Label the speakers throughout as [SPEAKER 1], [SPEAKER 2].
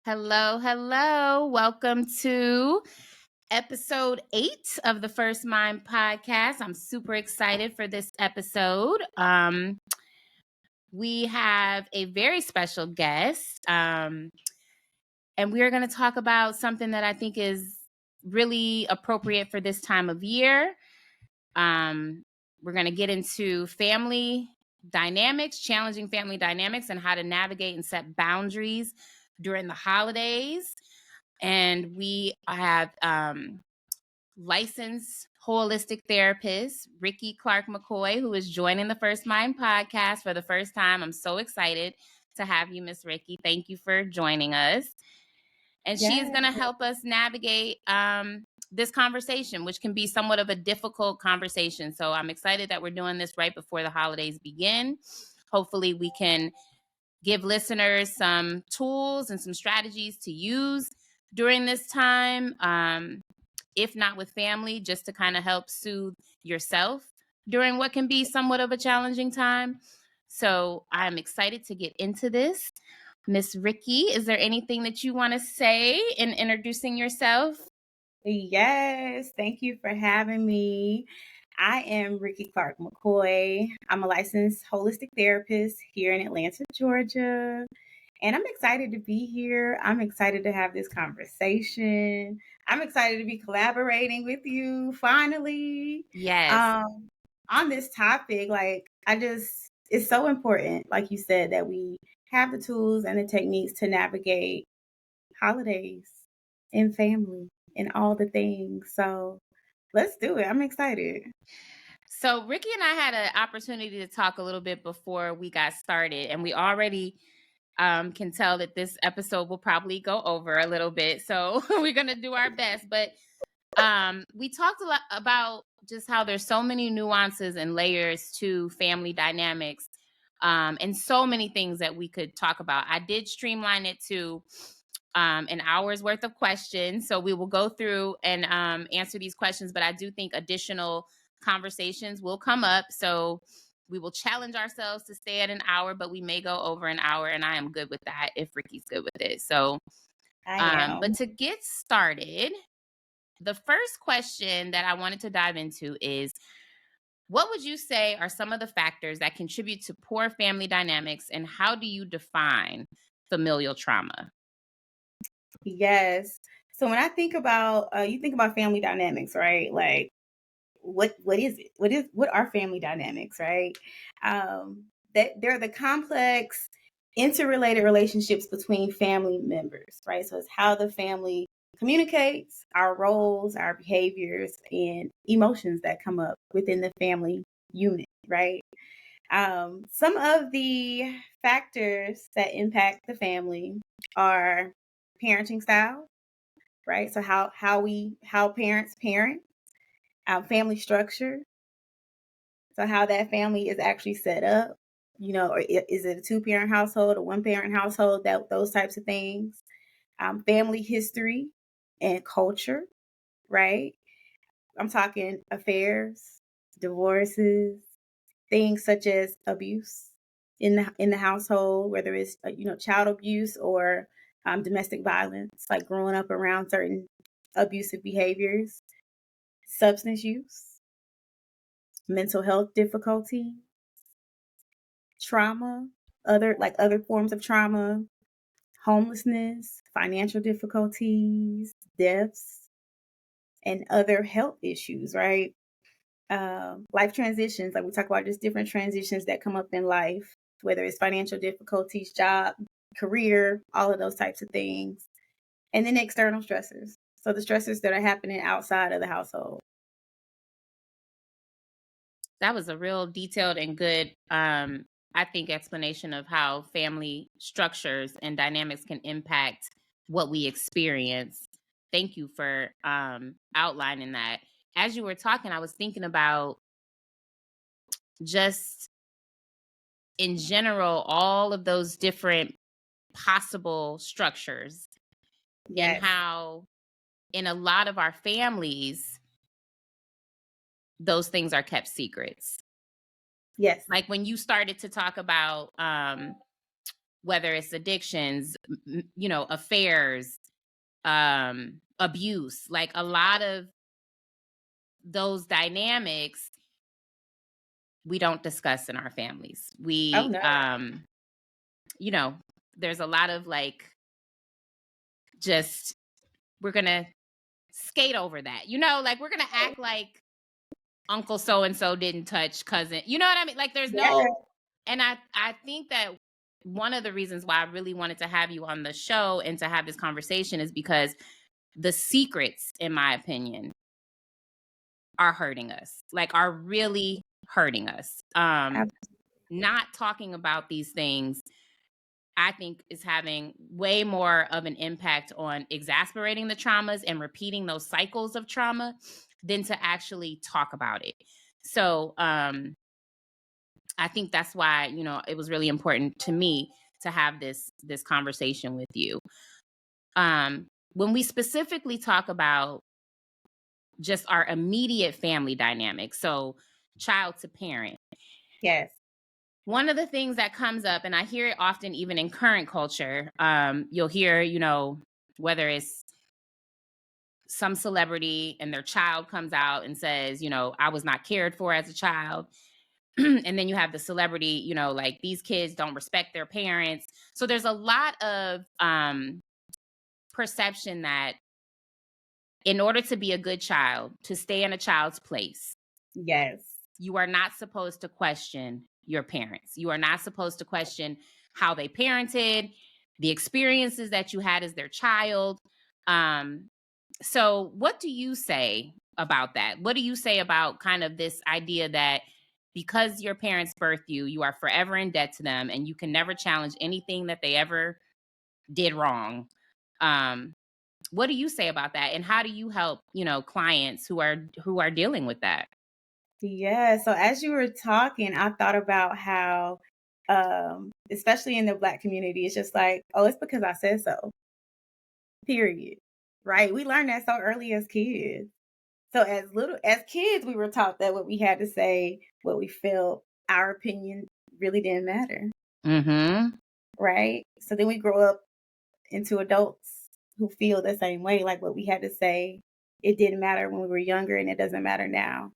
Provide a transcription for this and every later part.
[SPEAKER 1] Hello, hello. Welcome to episode 8 of the First Mind podcast. I'm super excited for this episode. We have a very special guest, and we are going to talk about something that I think is really appropriate for this time of year. We're going to get into family dynamics, challenging family dynamics, and how to navigate and set boundaries during the holidays. And we have licensed holistic therapist Rikki McCoy, who is joining the First Mind podcast for the first time. I'm so excited to have you, Miss Rikki. Thank you for joining us. And she is going to help us navigate this conversation, which can be somewhat of a difficult conversation. So I'm excited that we're doing this right before the holidays begin. Hopefully we can give listeners some tools and some strategies to use during this time, if not with family, just to kind of help soothe yourself during what can be somewhat of a challenging time. So I'm excited to get into this. Miss Rikki, is there anything that you want to say in introducing yourself?
[SPEAKER 2] Yes, thank you for having me. I am Rikki McCoy. I'm a licensed holistic therapist here in Atlanta, Georgia. And I'm excited to be here. I'm excited to have this conversation. I'm excited to be collaborating with you finally.
[SPEAKER 1] Yes.
[SPEAKER 2] On this topic, it's so important, like you said, that we have the tools and the techniques to navigate holidays and family and all the things. So let's do it. I'm excited.
[SPEAKER 1] So Rikki and I had an opportunity to talk a little bit before we got started, and we already can tell that this episode will probably go over a little bit. So we're going to do our best. But we talked a lot about just how there's so many nuances and layers to family dynamics, and so many things that we could talk about. I did streamline it to an hour's worth of questions. So we will go through and answer these questions, but I do think additional conversations will come up. So we will challenge ourselves to stay at an hour, but we may go over an hour, and I am good with that if Rikki's good with it. So,
[SPEAKER 2] I am.
[SPEAKER 1] but to get started, the first question that I wanted to dive into is, what would you say are some of the factors that contribute to poor family dynamics, and how do you define familial trauma?
[SPEAKER 2] Yes. So when I think about you think about family dynamics, right? Like what is it? What are family dynamics, right? That they're the complex interrelated relationships between family members, right? So it's how the family communicates, our roles, our behaviors, and emotions that come up within the family unit, right? Some of the factors that impact the family are parenting style, right? So how parents parent, family structure, so how that family is actually set up, or is it a two-parent household or one-parent household? Those types of things. Family history and culture, right? I'm talking affairs, divorces, things such as abuse in the household, whether it's child abuse or domestic violence, like growing up around certain abusive behaviors, substance use, mental health difficulty, trauma, other forms of trauma, homelessness, financial difficulties, deaths, and other health issues, right? Life transitions, like we talk about just different transitions that come up in life, whether it's financial difficulties, job, career, all of those types of things. And then external stressors. So the stressors that are happening outside of the household.
[SPEAKER 1] That was a real detailed and good, I think, explanation of how family structures and dynamics can impact what we experience. Thank you for outlining that. As you were talking, I was thinking about just in general, all of those different possible structures, and
[SPEAKER 2] Yes.
[SPEAKER 1] how in a lot of our families, those things are kept secrets.
[SPEAKER 2] Yes.
[SPEAKER 1] Like when you started to talk about whether it's addictions, affairs, abuse, like a lot of those dynamics we don't discuss in our families.
[SPEAKER 2] Oh
[SPEAKER 1] We,
[SPEAKER 2] no.
[SPEAKER 1] you know, there's a lot of like, just, we're going to skate over that, like we're going to act like Uncle so and so didn't touch cousin. You know what I mean? Like there's
[SPEAKER 2] Yeah.
[SPEAKER 1] no, and I think that one of the reasons why I really wanted to have you on the show and to have this conversation is because the secrets, in my opinion, are hurting us. Like are really hurting us. Not talking about these things, I think, is having way more of an impact on exasperating the traumas and repeating those cycles of trauma than to actually talk about it. So I think that's why, it was really important to me to have this conversation with you. When we specifically talk about just our immediate family dynamics, so child to parent,
[SPEAKER 2] Yes.
[SPEAKER 1] one of the things that comes up, and I hear it often even in current culture, you'll hear, whether it's some celebrity and their child comes out and says, I was not cared for as a child. And then you have the celebrity, like these kids don't respect their parents. So there's a lot of perception that in order to be a good child, to stay in a child's place,
[SPEAKER 2] Yes.
[SPEAKER 1] you are not supposed to question your parents. You are not supposed to question how they parented, the experiences that you had as their child. So what do you say about that? What do you say about kind of this idea that because your parents birthed you, you are forever in debt to them and you can never challenge anything that they ever did wrong? What do you say about that? And how do you help, clients who are dealing with that?
[SPEAKER 2] Yeah. So as you were talking, I thought about how, especially in the Black community, it's just like, oh, it's because I said so. Period. Right? We learned that so early as kids. So as kids, we were taught that what we had to say, what we felt, our opinion really didn't matter.
[SPEAKER 1] Mm-hmm.
[SPEAKER 2] Right? So then we grow up into adults who feel the same way, like what we had to say, it didn't matter when we were younger and it doesn't matter now.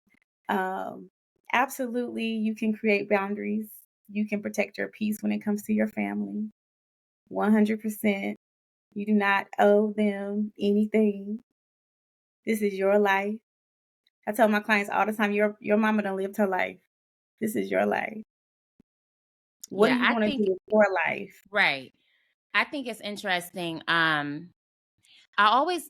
[SPEAKER 2] Um, Absolutely, you can create boundaries. You can protect your peace when it comes to your family. 100%. You do not owe them anything. This is your life. I tell my clients all the time, your mama done lived her life. This is your life. What do
[SPEAKER 1] Yeah,
[SPEAKER 2] you
[SPEAKER 1] I
[SPEAKER 2] want to do
[SPEAKER 1] think,
[SPEAKER 2] with your life?
[SPEAKER 1] right. I think it's interesting. I always,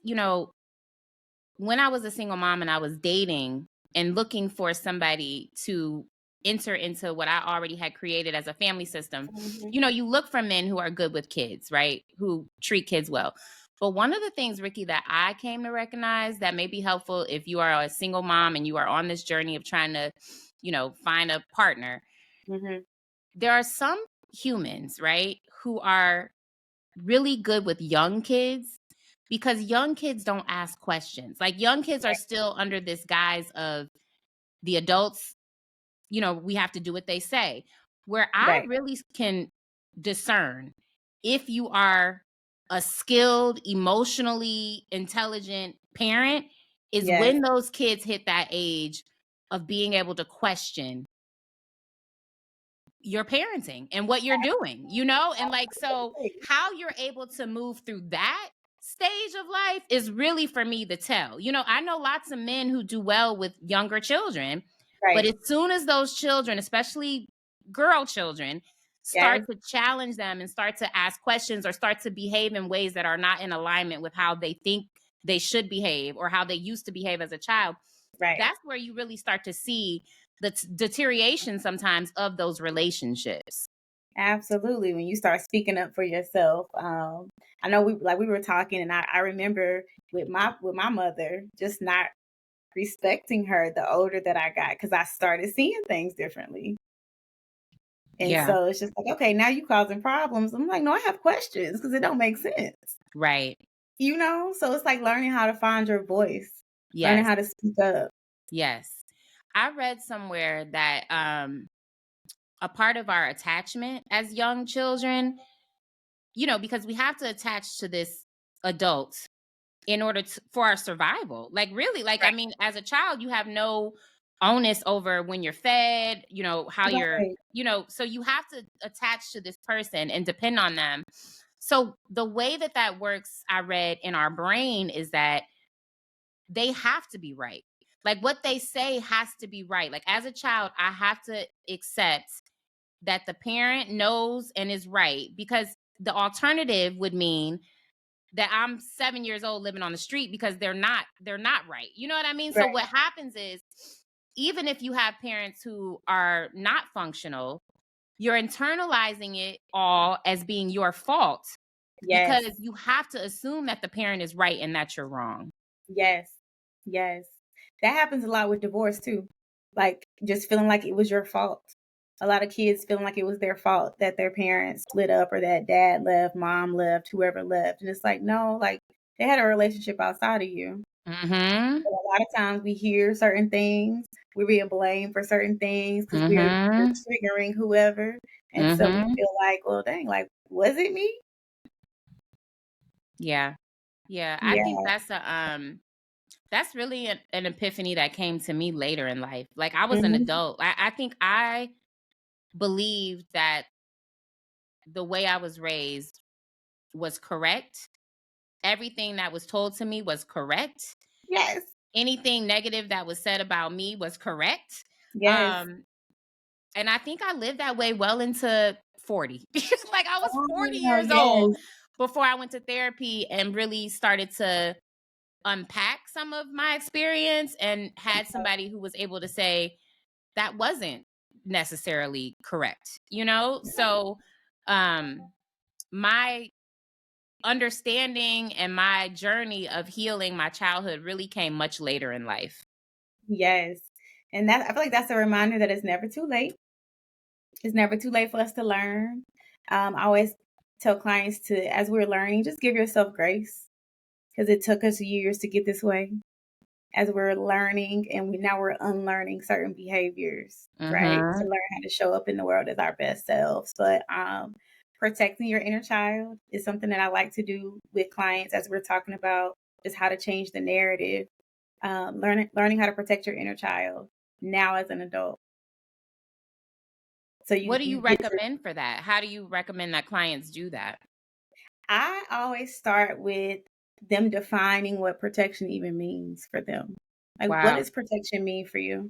[SPEAKER 1] when I was a single mom and I was dating and looking for somebody to enter into what I already had created as a family system,
[SPEAKER 2] Mhm.
[SPEAKER 1] you look for men who are good with kids, right? Who treat kids well. But one of the things, Rikki, that I came to recognize that may be helpful if you are a single mom and you are on this journey of trying to, find a partner,
[SPEAKER 2] Mhm.
[SPEAKER 1] there are some humans, right, who are really good with young kids because young kids don't ask questions. Like young kids are still under this guise of the adults, we have to do what they say. Where I
[SPEAKER 2] Right.
[SPEAKER 1] really can discern if you are a skilled, emotionally intelligent parent is
[SPEAKER 2] Yes.
[SPEAKER 1] when those kids hit that age of being able to question your parenting and what you're doing, and like, so
[SPEAKER 2] Absolutely.
[SPEAKER 1] how you're able to move through that stage of life is really for me to tell. I know lots of men who do well with younger children, but
[SPEAKER 2] Right.
[SPEAKER 1] as soon as those children, especially girl children, start
[SPEAKER 2] Yes.
[SPEAKER 1] to challenge them and start to ask questions or start to behave in ways that are not in alignment with how they think they should behave or how they used to behave as a child,
[SPEAKER 2] Right.
[SPEAKER 1] that's where you really start to see the deterioration sometimes of those relationships.
[SPEAKER 2] Absolutely. When you start speaking up for yourself, I know we were talking, and I remember with my mother just not respecting her the older that I got because I started seeing things differently. And
[SPEAKER 1] Yeah.
[SPEAKER 2] so it's just like, okay, now you causing problems. I'm like, no, I have questions because it don't make sense.
[SPEAKER 1] Right.
[SPEAKER 2] So it's like learning how to find your voice, learning
[SPEAKER 1] Yes.
[SPEAKER 2] how to speak up.
[SPEAKER 1] Yes. I read somewhere that a part of our attachment as young children because we have to attach to this adult in order for our survival. Like, really, like, I
[SPEAKER 2] Right.
[SPEAKER 1] mean, as a child, you have no onus over when you're fed, how you're,
[SPEAKER 2] Right.
[SPEAKER 1] so you have to attach to this person and depend on them. So the way that works, I read, in our brain is that they have to be right. Like, what they say has to be right. Like, as a child, I have to accept that the parent knows and is right, because the alternative would mean that I'm 7 years old living on the street because they're not right. You know what I mean? So
[SPEAKER 2] Right.
[SPEAKER 1] what happens is, even if you have parents who are not functional, you're internalizing it all as being your fault,
[SPEAKER 2] Yes.
[SPEAKER 1] because you have to assume that the parent is right and that you're wrong.
[SPEAKER 2] Yes. Yes. That happens a lot with divorce too. Like, just feeling like it was your fault. A lot of kids feeling like it was their fault that their parents split up, or that dad left, mom left, whoever left. And it's like, no, like, they had a relationship outside of you.
[SPEAKER 1] Mhm.
[SPEAKER 2] But a lot of times we hear certain things, we're being blamed for certain things because we're
[SPEAKER 1] Mhm.
[SPEAKER 2] triggering whoever. And so we
[SPEAKER 1] Mhm.
[SPEAKER 2] feel like, well, dang, like, was it me?
[SPEAKER 1] Yeah. Yeah, I think
[SPEAKER 2] Yeah.
[SPEAKER 1] that's really an epiphany that came to me later in life. Like, I was an
[SPEAKER 2] Mhm.
[SPEAKER 1] adult. I think I believed that the way I was raised was correct. Everything that was told to me was correct.
[SPEAKER 2] Yes.
[SPEAKER 1] Anything negative that was said about me was correct.
[SPEAKER 2] Yes.
[SPEAKER 1] Um, and I think I lived that way well into 40. Like, I was 40
[SPEAKER 2] Oh,
[SPEAKER 1] years old
[SPEAKER 2] yes.
[SPEAKER 1] before I went to therapy and really started to unpack some of my experience, and had somebody who was able to say that wasn't necessarily correct, So my understanding and my journey of healing my childhood really came much later in life.
[SPEAKER 2] Yes. And that, I feel like that's a reminder that it's never too late. It's never too late for us to learn. I always tell clients to, as we're learning, just give yourself grace, because it took us years to get this way. As we're learning, and now we're unlearning certain behaviors, right? To
[SPEAKER 1] Mhm.
[SPEAKER 2] learn how to show up in the world as our best selves. But protecting your inner child is something that I like to do with clients, as we're talking about just how to change the narrative. Learning how to protect your inner child now as an adult. So
[SPEAKER 1] What
[SPEAKER 2] you
[SPEAKER 1] do you
[SPEAKER 2] you get to.
[SPEAKER 1] recommend for that? How do you recommend that clients do that?
[SPEAKER 2] I always start with them defining what protection even means for them. Like, what
[SPEAKER 1] Wow.
[SPEAKER 2] does protection mean for you?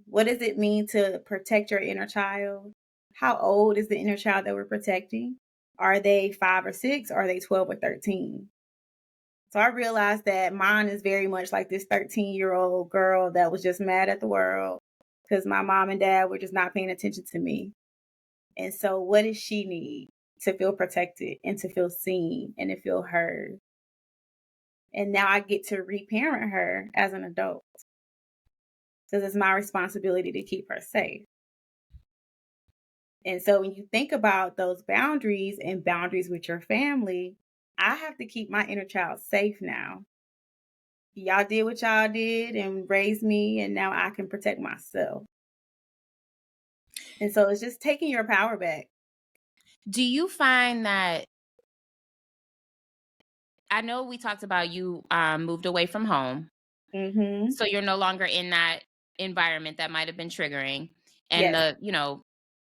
[SPEAKER 2] What does it mean to protect your inner child? How old is the inner child that we're protecting? Are they 5 or 6? Or are they 12 or 13? So I realized that mine is very much like this 13-year-old girl that was just mad at the world because my mom and dad were just not paying attention to me. And so, what does she need to feel protected and to feel seen and to feel heard? And now I get to reparent her as an adult, because it's my responsibility to keep her safe. And so when you think about those boundaries and boundaries with your family, I have to keep my inner child safe now. Y'all did what y'all did and raised me, and now I can protect myself. And so it's just taking your power back.
[SPEAKER 1] Do you find that, I know we talked about you moved away from home,
[SPEAKER 2] Mhm.
[SPEAKER 1] so you're no longer in that environment that might have been triggering, and
[SPEAKER 2] Yes.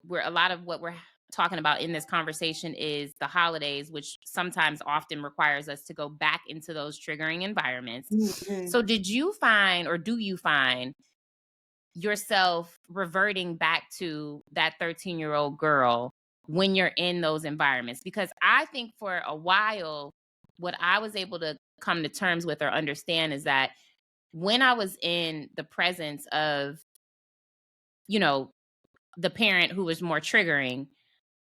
[SPEAKER 1] where a lot of what we're talking about in this conversation is the holidays, which sometimes often requires us to go back into those triggering environments.
[SPEAKER 2] Mhm.
[SPEAKER 1] So did you find, or do you find yourself reverting back to that 13-year-old girl when you're in those environments? Because I think for a while, what I was able to come to terms with or understand is that when I was in the presence of, you know, the parent who was more triggering,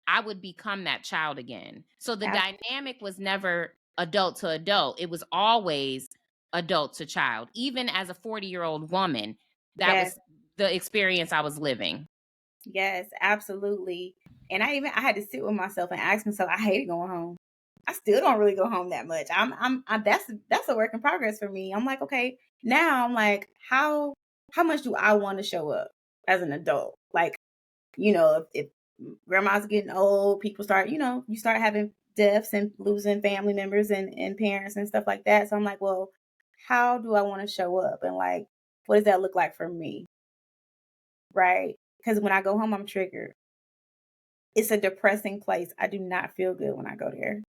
[SPEAKER 1] I would become that child again. So the
[SPEAKER 2] Ab-
[SPEAKER 1] dynamic was never adult to adult. It was always adult to child. Even as a 40-year-old woman, that
[SPEAKER 2] Yes.
[SPEAKER 1] was the experience I was living.
[SPEAKER 2] Yes, absolutely. And I had to sit with myself and ask myself, I hated going home. I still don't really go home that much. That's a work in progress for me. I'm like, okay, now I'm like, how much do I want to show up as an adult? Like, if grandma's getting old. People start, you start having deaths and losing family members and parents and stuff like that. So I'm like, well, how do I want to show up? And like, what does that look like for me? Right? Because when I go home, I'm triggered. It's a depressing place. I do not feel good when I go there.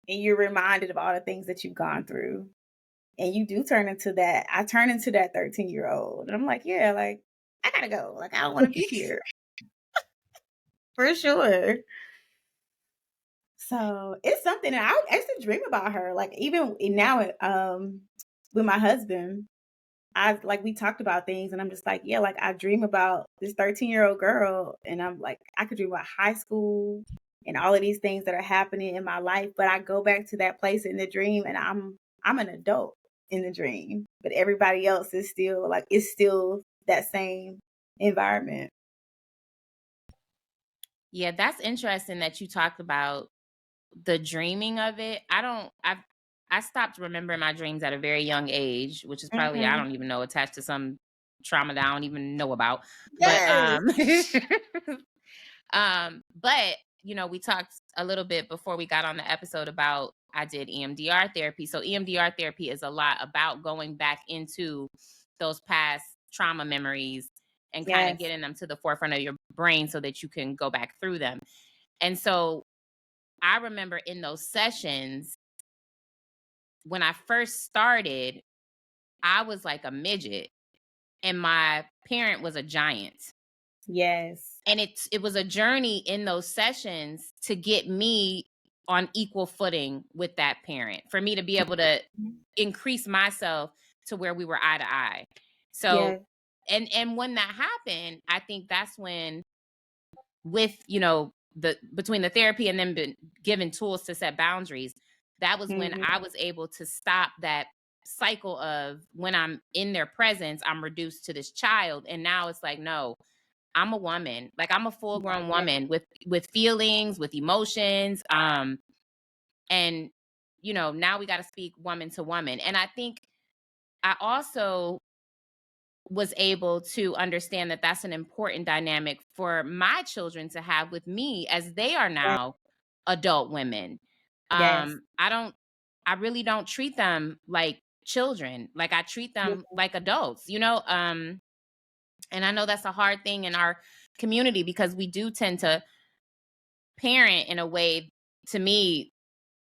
[SPEAKER 2] And you're reminded of all the things that you've gone through. And you do turn into that. I turn into that 13-year-old. And I'm like, yeah, like, I gotta go. Like, I don't want to be here. For sure. So it's something that I used to dream about her. Like, even now, with my husband, we talked about things, and I'm just like, yeah, like I dream about this 13-year-old girl, and I'm like, I could dream about high school and all of these things that are happening in my life, but I go back to that place in the dream, and I'm an adult in the dream, but everybody else is still like, it's still that same environment.
[SPEAKER 1] Yeah, that's interesting that you talked about the dreaming of it. I stopped remembering my dreams at a very young age, which is probably, I
[SPEAKER 2] Hmm.
[SPEAKER 1] don't even know, attached to some trauma that I don't even know about. But
[SPEAKER 2] Yes.
[SPEAKER 1] but we talked a little bit before we got on the episode about I did EMDR therapy. So EMDR therapy is a lot about going back into those past trauma memories and kind of
[SPEAKER 2] Yes.
[SPEAKER 1] getting them to the forefront of your brain so that you can go back through them. And so I remember in those sessions when I first started, I was like a midget and my parent was a giant.
[SPEAKER 2] Yes.
[SPEAKER 1] And it was a journey in those sessions to get me on equal footing with that parent, for me to be able to increase myself to where we were eye to eye. So,
[SPEAKER 2] Yes.
[SPEAKER 1] and when that happened, I think that's when, with the between the therapy and then been given tools to set boundaries, that was when
[SPEAKER 2] Hmm.
[SPEAKER 1] I was able to stop that cycle of, when I'm in their presence, I'm reduced to this child, and now it's like, no, I'm a woman. Like, I'm a full grown
[SPEAKER 2] Yeah.
[SPEAKER 1] woman with feelings, with emotions. And now we got to speak woman to woman. And I think I also was able to understand that that's an important dynamic for my children to have with me as they are
[SPEAKER 2] Yeah.
[SPEAKER 1] now adult women.
[SPEAKER 2] Yes.
[SPEAKER 1] I really don't treat them like children. Like, I treat
[SPEAKER 2] Yeah.
[SPEAKER 1] them like adults, and I know that's a hard thing in our community because we do tend to parent in a way, to me,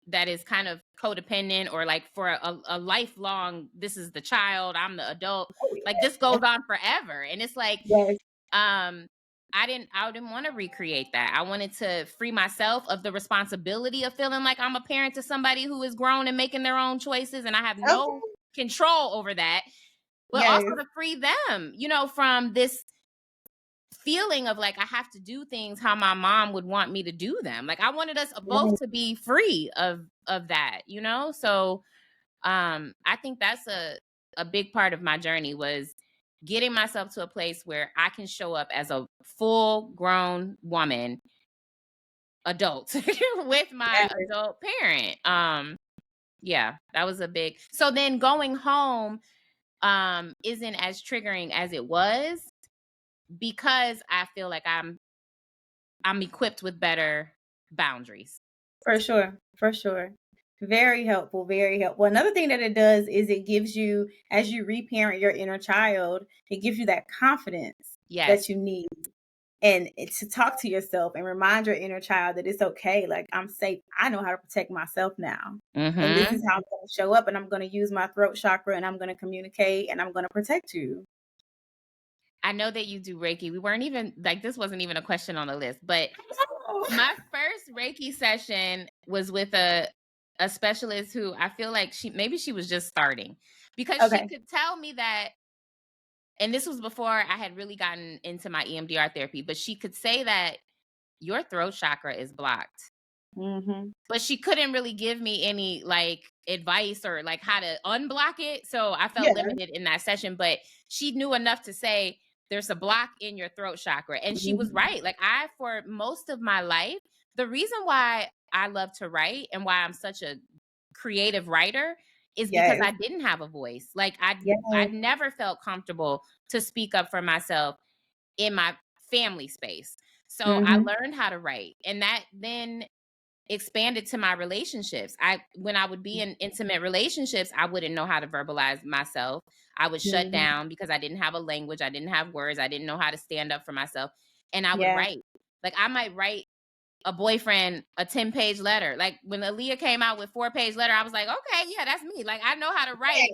[SPEAKER 1] that is kind of codependent, or like for a lifelong, this is the child, I'm the adult.
[SPEAKER 2] Oh,
[SPEAKER 1] Like, this
[SPEAKER 2] yeah.
[SPEAKER 1] goes on forever. And it's like,
[SPEAKER 2] Yes.
[SPEAKER 1] um, I didn't want to recreate that. I wanted to free myself of the responsibility of feeling like I'm a parent to somebody who is grown and making their own choices and I have no
[SPEAKER 2] Okay.
[SPEAKER 1] control over that, but also
[SPEAKER 2] Yes.
[SPEAKER 1] to free them, from this feeling of like I have to do things how my mom would want me to do them. Like, I wanted us both
[SPEAKER 2] Yes.
[SPEAKER 1] to be free of that, So I think that's a big part of my journey, was getting myself to a place where I can show up as a full grown woman, adult, with my
[SPEAKER 2] Yes.
[SPEAKER 1] adult parent. Yeah, that was a big. So then going home isn't as triggering as it was, because I feel like I'm equipped with better boundaries.
[SPEAKER 2] For sure. For sure. Very helpful. Very helpful. Another thing that it does is it gives you, as you reparent your inner child, it gives you that confidence
[SPEAKER 1] Yes.
[SPEAKER 2] that you need. And to talk to yourself and remind your inner child that it's okay. Like, I'm safe. I know how to protect myself now. And this
[SPEAKER 1] Mhm.
[SPEAKER 2] is how I'm going to show up, and I'm going to use my throat chakra, and I'm going to communicate, and I'm going to protect you.
[SPEAKER 1] I know that you do Reiki. We weren't even like, this wasn't even a question on the list, but my first Reiki session was with a specialist who I feel like she was just starting, because she
[SPEAKER 2] Okay.
[SPEAKER 1] could tell me that, and this was before I had really gotten into my EMDR therapy, but she could say that your throat chakra is blocked.
[SPEAKER 2] Hmm.
[SPEAKER 1] But she couldn't really give me any like advice or like how to unblock it. So I felt
[SPEAKER 2] Yeah.
[SPEAKER 1] limited in that session, but she knew enough to say there's a block in your throat chakra. And she was
[SPEAKER 2] Mhm.
[SPEAKER 1] right. Like, for most of my life, the reason why I love to write and why I'm such a creative writer is because
[SPEAKER 2] Yes.
[SPEAKER 1] I didn't have a voice. Like, I
[SPEAKER 2] Yes.
[SPEAKER 1] never felt comfortable to speak up for myself in my family space. So I
[SPEAKER 2] Mm-hmm.
[SPEAKER 1] learned how to write, and that then expanded to my relationships. When I would be in intimate relationships, I wouldn't know how to verbalize myself. I would shut
[SPEAKER 2] Mm-hmm.
[SPEAKER 1] down because I didn't have a language, I didn't have words, I didn't know how to stand up for myself, and I would
[SPEAKER 2] Yeah.
[SPEAKER 1] write. Like I might write a boyfriend a 10-page letter. Like when Aaliyah came out with 4-page letter, I was like, okay, yeah, that's me. Like I know how to write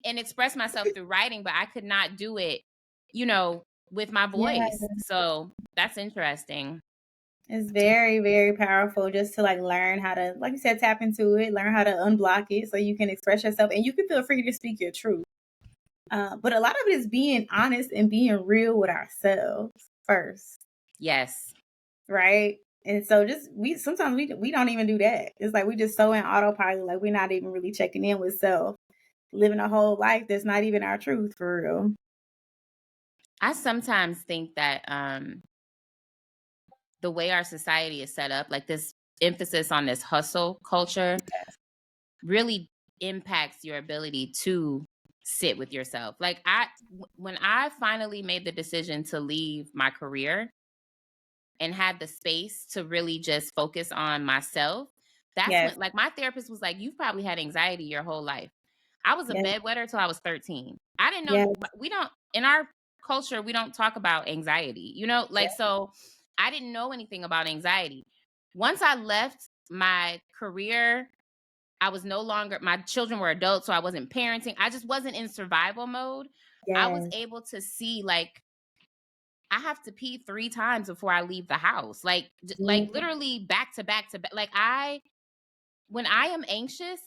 [SPEAKER 1] and express myself through writing, but I could not do it, with my
[SPEAKER 2] Yeah.
[SPEAKER 1] voice. So that's interesting.
[SPEAKER 2] It's very, very powerful just to like learn how to, like you said, tap into it, learn how to unblock it so you can express yourself and you can feel free to speak your truth. But a lot of it is being honest and being real with ourselves first,
[SPEAKER 1] Yes.
[SPEAKER 2] right? And so just sometimes we don't even do that. It's like we just so in autopilot, like we're not even really checking in with self, living a whole life that's not even our truth for real.
[SPEAKER 1] I sometimes think that the way our society is set up, like this emphasis on this hustle culture, really impacts your ability to sit with yourself. Like when I finally made the decision to leave my career and had the space to really just focus on myself, that's
[SPEAKER 2] Yes,
[SPEAKER 1] when, like, my therapist was like, you've probably had anxiety your whole life. I was a
[SPEAKER 2] yes,
[SPEAKER 1] bedwetter till I was 13. I didn't know,
[SPEAKER 2] yes,
[SPEAKER 1] we don't, in our culture, we don't talk about anxiety, like,
[SPEAKER 2] yes,
[SPEAKER 1] so I didn't know anything about anxiety. Once I left my career, I was no longer, my children were adults, so I wasn't parenting. I just wasn't in survival mode. I was
[SPEAKER 2] yes,
[SPEAKER 1] able to see, like, I have to pee 3 times before I leave the house. Like
[SPEAKER 2] mhm,
[SPEAKER 1] literally back to back to back. Like when I am anxious,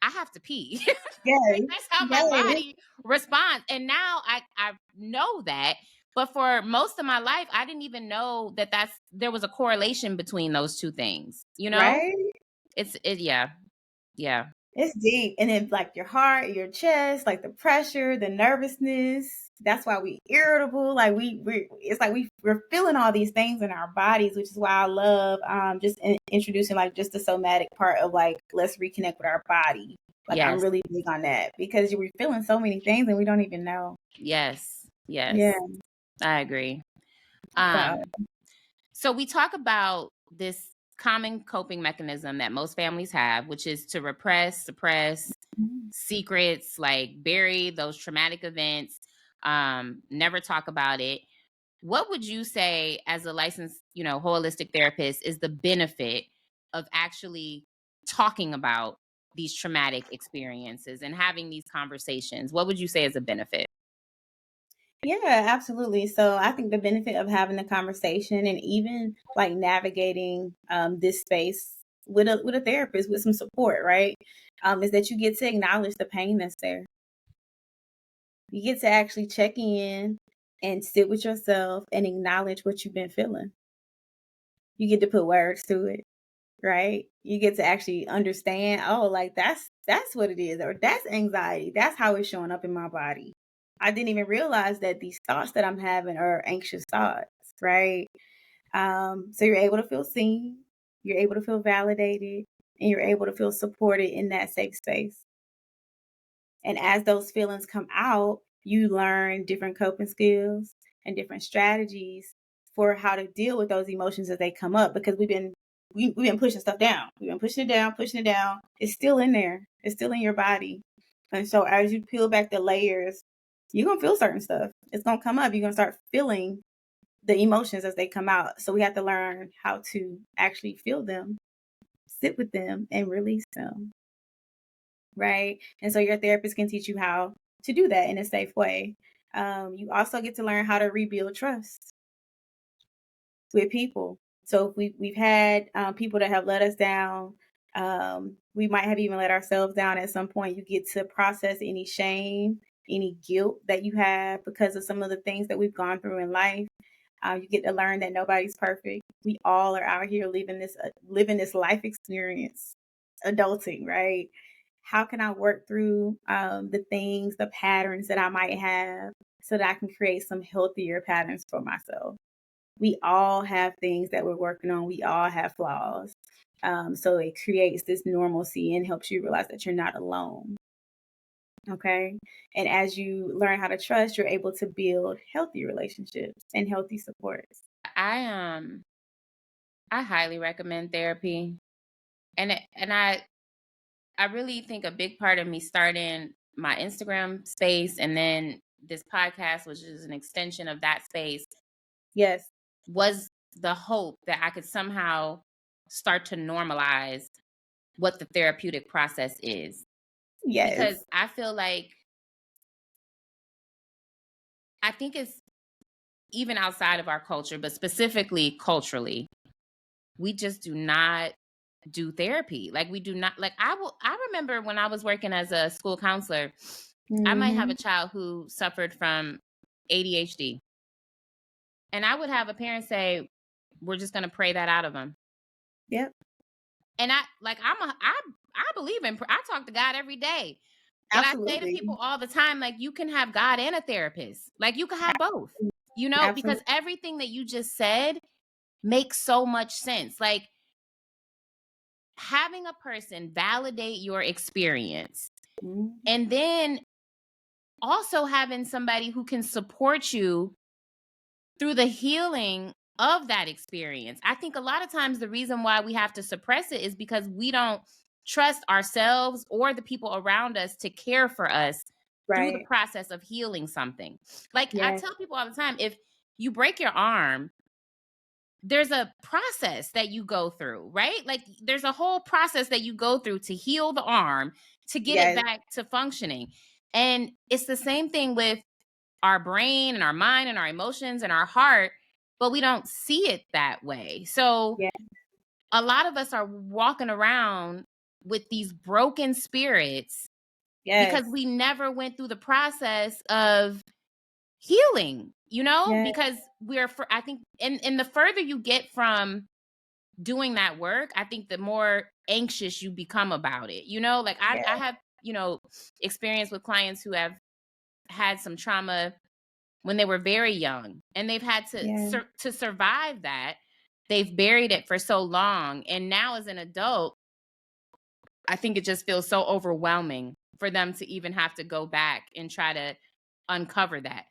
[SPEAKER 1] I have to pee.
[SPEAKER 2] yes,
[SPEAKER 1] Like that's how my
[SPEAKER 2] yes,
[SPEAKER 1] body responds. And now I know that. But for most of my life, I didn't even know that there was a correlation between those two things.
[SPEAKER 2] right?
[SPEAKER 1] Yeah. Yeah.
[SPEAKER 2] It's deep. And then like your heart, your chest, like the pressure, the nervousness. That's why we irritable. Like we it's like we're feeling all these things in our bodies, which is why I love just introducing like just the somatic part of like let's reconnect with our body. Like I'm
[SPEAKER 1] Yes.
[SPEAKER 2] really big on that because we're feeling so many things and we don't even know.
[SPEAKER 1] Yes.
[SPEAKER 2] Yeah.
[SPEAKER 1] Yes. I agree.
[SPEAKER 2] So
[SPEAKER 1] Um So we talk about this common coping mechanism that most families have, which is to repress, suppress
[SPEAKER 2] mhm.
[SPEAKER 1] secrets, like bury those traumatic events, never talk about it. What would you say, as a licensed, holistic therapist, is the benefit of actually talking about these traumatic experiences and having these conversations? What would you say is a benefit?
[SPEAKER 2] Yeah, absolutely. So I think the benefit of having the conversation and even like navigating this space with a therapist with some support, right? Is that you get to acknowledge the pain that's there. You get to actually check in and sit with yourself and acknowledge what you've been feeling. You get to put words to it, right? You get to actually understand, oh, like that's what it is, or that's anxiety. That's how it's showing up in my body. I didn't even realize that these thoughts that I'm having are anxious thoughts, right? So you're able to feel seen, you're able to feel validated, and you're able to feel supported in that safe space. And as those feelings come out, you learn different coping skills and different strategies for how to deal with those emotions as they come up because we've been pushing stuff down. We've been pushing it down, pushing it down. It's still in there. It's still in your body. And so as you peel back the layers, you're gonna feel certain stuff. It's gonna come up. You're gonna start feeling the emotions as they come out. So we have to learn how to actually feel them, sit with them, and release them. Right. And so your therapist can teach you how to do that in a safe way. You also get to learn how to rebuild trust with people. So if we've had people that have let us down, we might have even let ourselves down at some point. You get to process any shame, any guilt that you have because of some of the things that we've gone through in life. You get to learn that nobody's perfect. We all are out here living this life experience, adulting, right? How can I work through the things, the patterns that I might have, so that I can create some healthier patterns for myself? We all have things that we're working on. We all have flaws. So it creates this normalcy and helps you realize that you're not alone. Okay. And as you learn how to trust, you're able to build healthy relationships and healthy supports.
[SPEAKER 1] I highly recommend therapy. And I really think a big part of me starting my Instagram space and then this podcast, which is an extension of that space,
[SPEAKER 2] Yes.
[SPEAKER 1] was the hope that I could somehow start to normalize what the therapeutic process is. Because
[SPEAKER 2] Yes.
[SPEAKER 1] I feel like, I think it's even outside of our culture, but specifically culturally, we just do not do therapy. Like, we do not, like, I remember when I was working as a school counselor, I might have a
[SPEAKER 2] Mhm.
[SPEAKER 1] child who suffered from ADHD. And I would have a parent say, we're just going to pray that out of them.
[SPEAKER 2] Yep.
[SPEAKER 1] And I believe in, I talk to God every day. But I say to
[SPEAKER 2] Absolutely.
[SPEAKER 1] people all the time, like, you can have God and a therapist. Like, you can have both, because
[SPEAKER 2] Absolutely.
[SPEAKER 1] everything that you just said makes so much sense. Like, having a person validate your experience,
[SPEAKER 2] Mhm.
[SPEAKER 1] and then also having somebody who can support you through the healing of that experience. I think a lot of times the reason why we have to suppress it is because we don't trust ourselves or the people around us to care for us through the
[SPEAKER 2] Right.
[SPEAKER 1] process of healing something. Like, I
[SPEAKER 2] Yes.
[SPEAKER 1] tell people all the time, if you break your arm, there's a process that you go through, right? Like, there's a whole process that you go through to heal the arm, to get it
[SPEAKER 2] Yes.
[SPEAKER 1] back to functioning. And it's the same thing with our brain and our mind and our emotions and our heart, but we don't see it that way. So
[SPEAKER 2] Yeah.
[SPEAKER 1] a lot of us are walking around with these broken spirits because
[SPEAKER 2] Yes.
[SPEAKER 1] we never went through the process of healing,
[SPEAKER 2] Yes.
[SPEAKER 1] because I think, and the further you get from doing that work, I think the more anxious you become about it. Like,
[SPEAKER 2] Yeah.
[SPEAKER 1] I have, experience with clients who have had some trauma when they were very young, and they've had to
[SPEAKER 2] Yeah.
[SPEAKER 1] to survive that. They've buried it for so long, and now as an adult, I think it just feels so overwhelming for them to even have to go back and try to uncover that.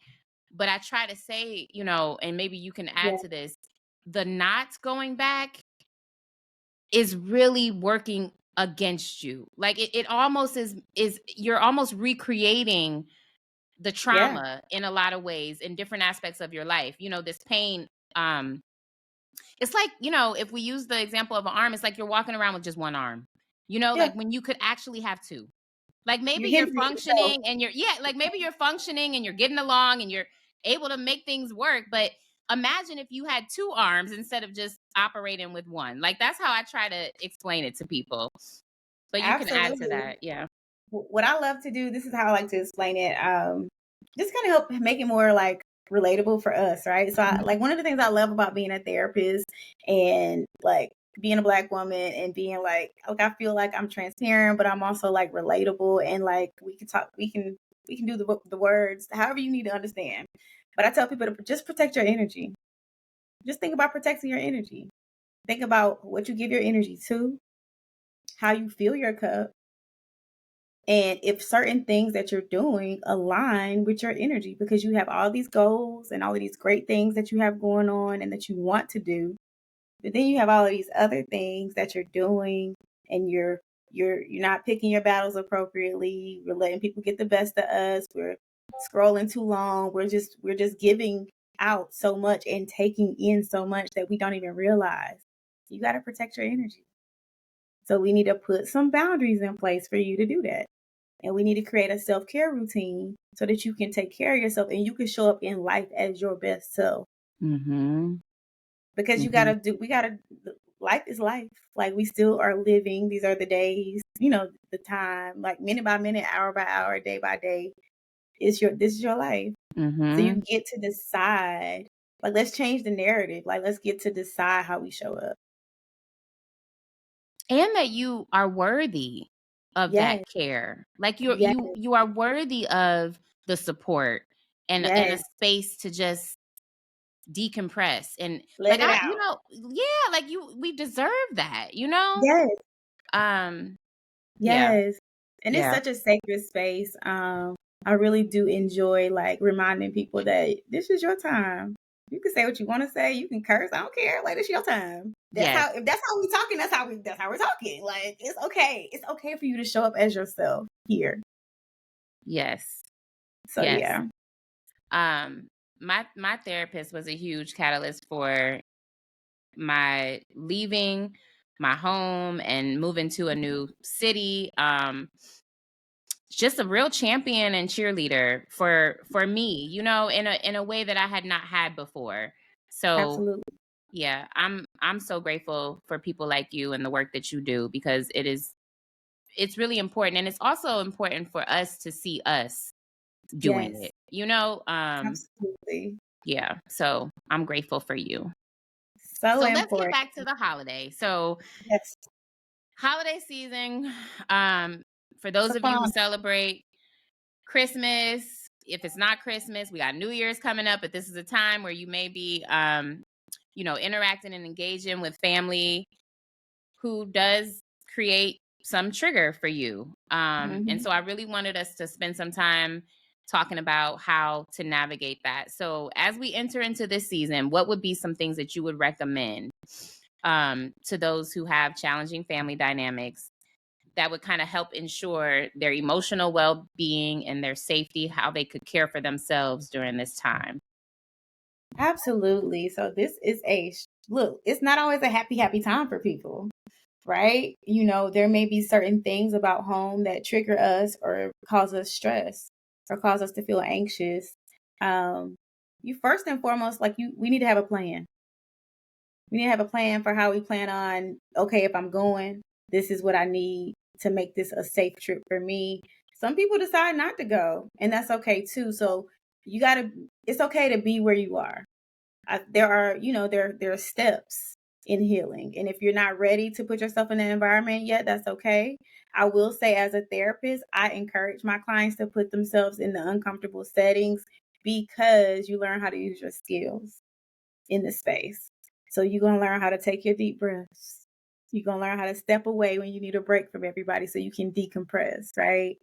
[SPEAKER 1] But I try to say, and maybe you can add
[SPEAKER 2] Yeah.
[SPEAKER 1] to this, the not going back is really working against you. Like, it almost is you're almost recreating the
[SPEAKER 2] Yeah.
[SPEAKER 1] trauma in a lot of ways in different aspects of your life. This pain, it's like, if we use the example of an arm, it's like you're walking around with just one arm.
[SPEAKER 2] Yeah.
[SPEAKER 1] Like, when you could actually have two. Like, maybe
[SPEAKER 2] You're
[SPEAKER 1] you're
[SPEAKER 2] hindering yourself.
[SPEAKER 1] functioning and like, maybe you're functioning and you're getting along and you're able to make things work, but imagine if you had two arms instead of just operating with one. Like, that's how I try to explain it to people. But you can add to
[SPEAKER 2] Absolutely.
[SPEAKER 1] that. Yeah.
[SPEAKER 2] What I love to do, this is how I like to explain it. Just kind of help make it more like relatable for us, right? So, like one of the things I love about being a therapist and like being a Black woman and being like, I feel like I'm transparent, but I'm also like relatable and like we can talk, we can do the words however you need to understand. But I tell people to just protect your energy. Just think about protecting your energy. Think about what you give your energy to, how you fill your cup, and if certain things that you're doing align with your energy, because you have all these goals and all of these great things that you have going on and that you want to do, but then you have all of these other things that you're doing and you're not picking your battles appropriately. We're letting people get the best of us. We're scrolling too long. We're just giving out so much and taking in so much that we don't even realize. You got to protect your energy. So we need to put some boundaries in place for you to do that. And we need to create a self-care routine so that you can take care of yourself and you can show up in life as your best self.
[SPEAKER 1] Mm-hmm.
[SPEAKER 2] Because
[SPEAKER 1] Mm-hmm.
[SPEAKER 2] life is life. Like we still are living. These are the days, the time, like minute by minute, hour by hour, day by day. This is your life. So
[SPEAKER 1] Mm-hmm.
[SPEAKER 2] you get to decide, like, let's change the narrative. Like, let's get to decide how we show up.
[SPEAKER 1] And that you are worthy of that
[SPEAKER 2] Yes,
[SPEAKER 1] care. Like,
[SPEAKER 2] yes,
[SPEAKER 1] you are worthy of the support and a
[SPEAKER 2] yes.
[SPEAKER 1] space to just decompress. And
[SPEAKER 2] Let
[SPEAKER 1] like,
[SPEAKER 2] it out.
[SPEAKER 1] yeah, like, we deserve that.
[SPEAKER 2] Yes,
[SPEAKER 1] Um yeah.
[SPEAKER 2] yes. And it's
[SPEAKER 1] Yeah.
[SPEAKER 2] such a sacred space. I really do enjoy like reminding people that this is your time. You can say what you want to say. You can curse. I don't care. Like it's your time. That's
[SPEAKER 1] Yes.
[SPEAKER 2] how. If that's how we talking, that's how we're talking. Like it's okay. It's okay for you to show up as yourself here.
[SPEAKER 1] Yes.
[SPEAKER 2] So
[SPEAKER 1] Yes.
[SPEAKER 2] yeah,
[SPEAKER 1] My therapist was a huge catalyst for my leaving my home and moving to a new city. Just a real champion and cheerleader for me, in a way that I had not had before. So
[SPEAKER 2] absolutely.
[SPEAKER 1] yeah, I'm so grateful for people like you and the work that you do, because it's really important, and it's also important for us to see us doing
[SPEAKER 2] Yes,
[SPEAKER 1] it.
[SPEAKER 2] absolutely.
[SPEAKER 1] Yeah, so I'm grateful for you.
[SPEAKER 2] So
[SPEAKER 1] So let's get
[SPEAKER 2] important.
[SPEAKER 1] back to the holiday. So
[SPEAKER 2] Yes,
[SPEAKER 1] holiday season, um, for those
[SPEAKER 2] so
[SPEAKER 1] of you who
[SPEAKER 2] fun.
[SPEAKER 1] celebrate Christmas, if it's not Christmas, we got New Year's coming up, but this is a time where you may be, interacting and engaging with family who does create some trigger for you. And
[SPEAKER 2] Hmm.
[SPEAKER 1] so I really wanted us to spend some time talking about how to navigate that. So as we enter into this season, what would be some things that you would recommend to those who have challenging family dynamics that would kind of help ensure their emotional well-being and their safety, how they could care for themselves during this time?
[SPEAKER 2] Absolutely. So this is look. It's not always a happy time for people, right? There may be certain things about home that trigger us or cause us stress or cause us to feel anxious. Um, you first and foremost, we need to have a plan. We need to have a plan for how we plan on, okay, if I'm going, this is what I need to make this a safe trip for me. Some people decide not to go, and that's okay too. So it's okay to be where you are. There are, there are steps in healing. And if you're not ready to put yourself in that environment yet, that's okay. I will say, as a therapist, I encourage my clients to put themselves in the uncomfortable settings because you learn how to use your skills in the space. So you're going to learn how to take your deep breaths. You're going to learn how to step away when you need a break from everybody so you can decompress, right?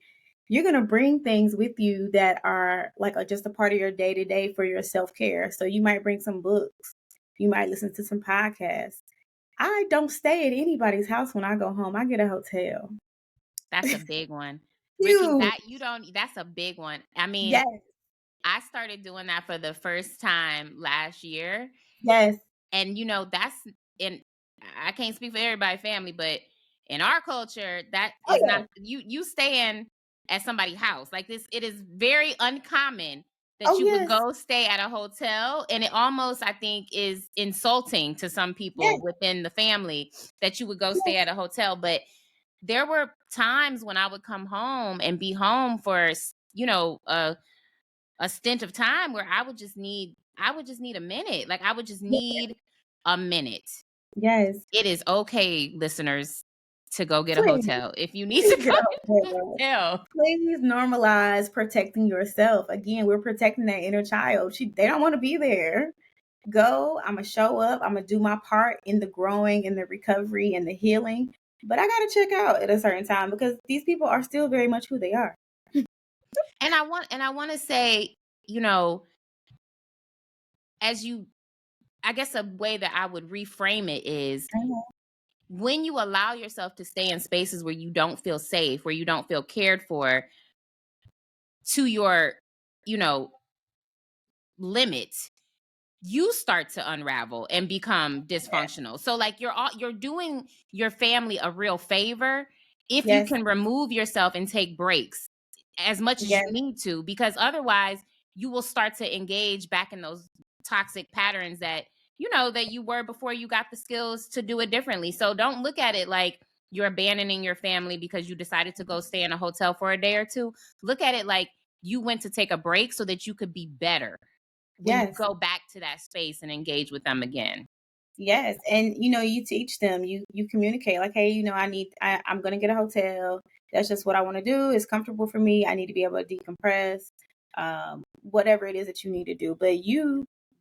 [SPEAKER 2] You're going to bring things with you that are just a part of your day to day for your self care. So you might bring some books. You might listen to some podcasts. I don't stay at anybody's house when I go home. I get a hotel.
[SPEAKER 1] That's a big one. Rikki,
[SPEAKER 2] Huge.
[SPEAKER 1] that's a big one. I mean,
[SPEAKER 2] Yes.
[SPEAKER 1] I started doing that for the first time last year.
[SPEAKER 2] Yes.
[SPEAKER 1] And that's in I can't speak for everybody's family, but in our culture, that
[SPEAKER 2] Oh,
[SPEAKER 1] is not
[SPEAKER 2] yeah.
[SPEAKER 1] you staying at somebody's house. Like this, it is very uncommon that
[SPEAKER 2] Oh,
[SPEAKER 1] you would
[SPEAKER 2] yes.
[SPEAKER 1] go stay at a hotel. And it almost, I think, is insulting to some people
[SPEAKER 2] Yes.
[SPEAKER 1] within the family that you would go stay
[SPEAKER 2] Yes.
[SPEAKER 1] at a hotel. But there were times when I would come home and be home for, a stint of time where I would just need a minute. Like I would just need a minute.
[SPEAKER 2] Yes.
[SPEAKER 1] It is okay, listeners, to go get a
[SPEAKER 2] Please.
[SPEAKER 1] hotel. If you need to
[SPEAKER 2] Please
[SPEAKER 1] go
[SPEAKER 2] get a
[SPEAKER 1] get a
[SPEAKER 2] hotel.
[SPEAKER 1] hotel.
[SPEAKER 2] Please normalize protecting yourself. Again, we're protecting that inner child. They don't want to be there. Go. I'm gonna show up. I'm gonna do my part in the growing, in the recovery, and the healing. But I gotta check out at a certain time because these people are still very much who they are.
[SPEAKER 1] And I want to say, you know, as you I guess a way that I would reframe it is
[SPEAKER 2] Mhm.
[SPEAKER 1] when you allow yourself to stay in spaces where you don't feel safe, where you don't feel cared for, to your, you know, limit, you start to unravel and become dysfunctional. So like you're doing your family a real favor if you
[SPEAKER 2] Yes.
[SPEAKER 1] can remove yourself and take breaks as much as you
[SPEAKER 2] Yes.
[SPEAKER 1] need to, because otherwise you will start to engage back in those toxic patterns that you were before you got the skills to do it differently. So don't look at it like you're abandoning your family because you decided to go stay in a hotel for a day or two. Look at it like you went to take a break so that you could be better when you
[SPEAKER 2] Yes.
[SPEAKER 1] go back to that space and engage with them again.
[SPEAKER 2] Yes. And you teach them, you communicate like, hey, I'm gonna get a hotel. That's just what I want to do. It's comfortable for me. I need to be able to decompress. Whatever it is that you need to do. But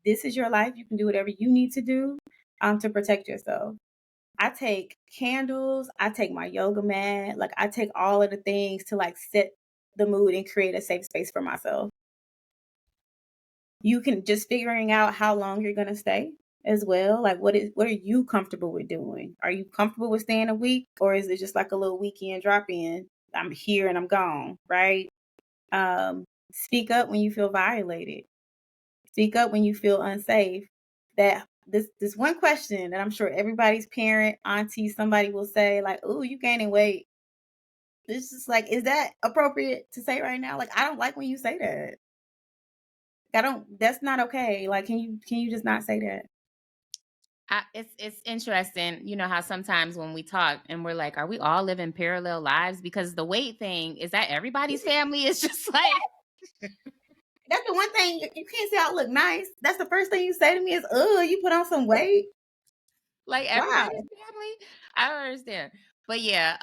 [SPEAKER 2] this is your life. You can do whatever you need to do to protect yourself. I take candles, I take my yoga mat, like I take all of the things to like set the mood and create a safe space for myself. You can just figuring out how long you're gonna stay as well. Like what are you comfortable with doing? Are you comfortable with staying a week, or is it just like a little weekend drop in? I'm here and I'm gone, right? Speak up when you feel violated. Speak up when you feel unsafe. That this one question that I'm sure everybody's parent, auntie, somebody will say, like, "Oh, you gaining weight." This is like, is that appropriate to say right now? Like, I don't like when you say that. I don't. That's not okay. Like, can you just not say that?
[SPEAKER 1] It's interesting, you know, how sometimes when we talk and we're like, are we all living parallel lives? Because the weight thing is that everybody's family is just like
[SPEAKER 2] That's the one thing you can't say. I look nice. That's the first thing you say to me is, "Oh, you put on some weight."
[SPEAKER 1] like
[SPEAKER 2] Wow.
[SPEAKER 1] everybody's family. I don't understand. But yeah.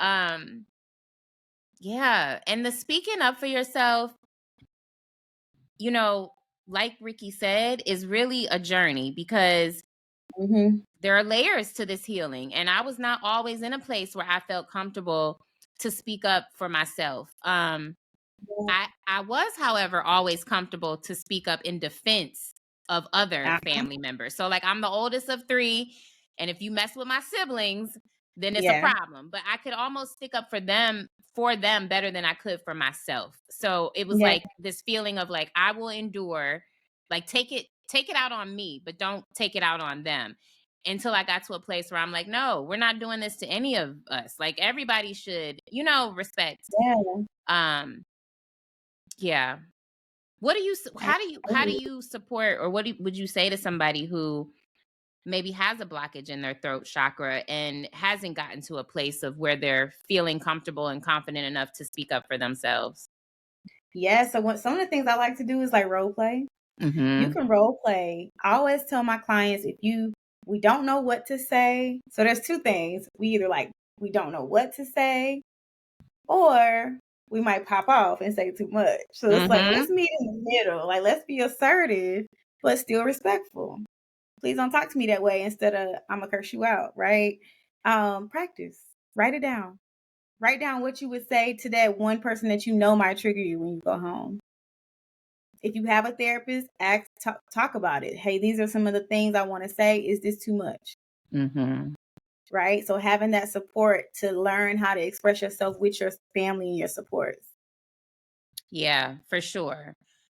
[SPEAKER 1] And the speaking up for yourself, you know, like Rikki said, is really a journey because
[SPEAKER 2] Hmm.
[SPEAKER 1] there are layers to this healing. And I was not always in a place where I felt comfortable to speak up for myself. I was, however, always comfortable to speak up in defense of other
[SPEAKER 2] Uh-huh.
[SPEAKER 1] family members. So, like, I'm the oldest of three, and if you mess with my siblings, then it's a
[SPEAKER 2] Yeah.
[SPEAKER 1] problem. But I could almost stick up for them better than I could for myself. So it was
[SPEAKER 2] Yeah.
[SPEAKER 1] like this feeling of like I will endure, like take it out on me, but don't take it out on them. Until I got to a place where I'm like, no, we're not doing this to any of us. Like everybody should, respect.
[SPEAKER 2] Yeah.
[SPEAKER 1] Um, yeah. What do you how do
[SPEAKER 2] Absolutely.
[SPEAKER 1] you support, or would you say to somebody who maybe has a blockage in their throat chakra and hasn't gotten to a place of where they're feeling comfortable and confident enough to speak up for themselves?
[SPEAKER 2] Yeah. So what some of the things I like to do is like role play. You
[SPEAKER 1] Mhm.
[SPEAKER 2] can role play. I always tell my clients if we don't know what to say. So there's two things. We either like we don't know what to say, or we might pop off and say too much. So it's like let's
[SPEAKER 1] Mhm.
[SPEAKER 2] meet in the middle. Like let's be assertive but still respectful. Please don't talk to me that way instead of I'm gonna curse you out, right? Practice. Write it down. Write down what you would say to that one person that you know might trigger you when you go home. If you have a therapist, talk about it. Hey, these are some of the things I want to say. Is this too much?
[SPEAKER 1] Mhm.
[SPEAKER 2] Right? So having that support to learn how to express yourself with your family and your supports.
[SPEAKER 1] Yeah, for sure.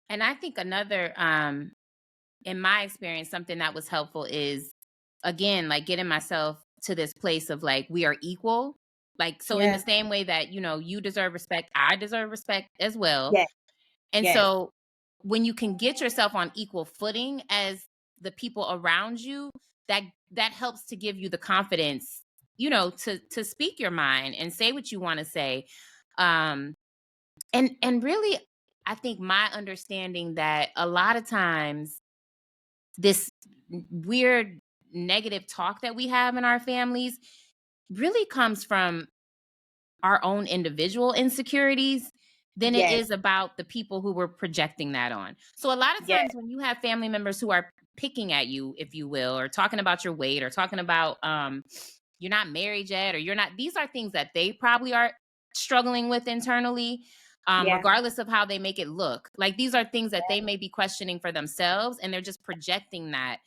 [SPEAKER 1] And I think another in my experience something that was helpful is again like getting myself to this place of like we are equal. Like so in the
[SPEAKER 2] Yeah.
[SPEAKER 1] same way that, you deserve respect, I deserve respect as well.
[SPEAKER 2] Yes.
[SPEAKER 1] And
[SPEAKER 2] Yes.
[SPEAKER 1] so when you can get yourself on equal footing as the people around you, that that helps to give you the confidence, to speak your mind and say what you want to say. Um and really I think my understanding that a lot of times this weird negative talk that we have in our families really comes from our own individual insecurities than it
[SPEAKER 2] Yes.
[SPEAKER 1] is about the people who we're projecting that on. So a lot of
[SPEAKER 2] Yes.
[SPEAKER 1] times when you have family members who are picking at you, if you will, or talking about your weight or talking about you're not married yet or you're not, these are things that they probably are struggling with internally.
[SPEAKER 2] Yeah.
[SPEAKER 1] Regardless of how they make it look, like these are things that they may be questioning for themselves and they're just projecting that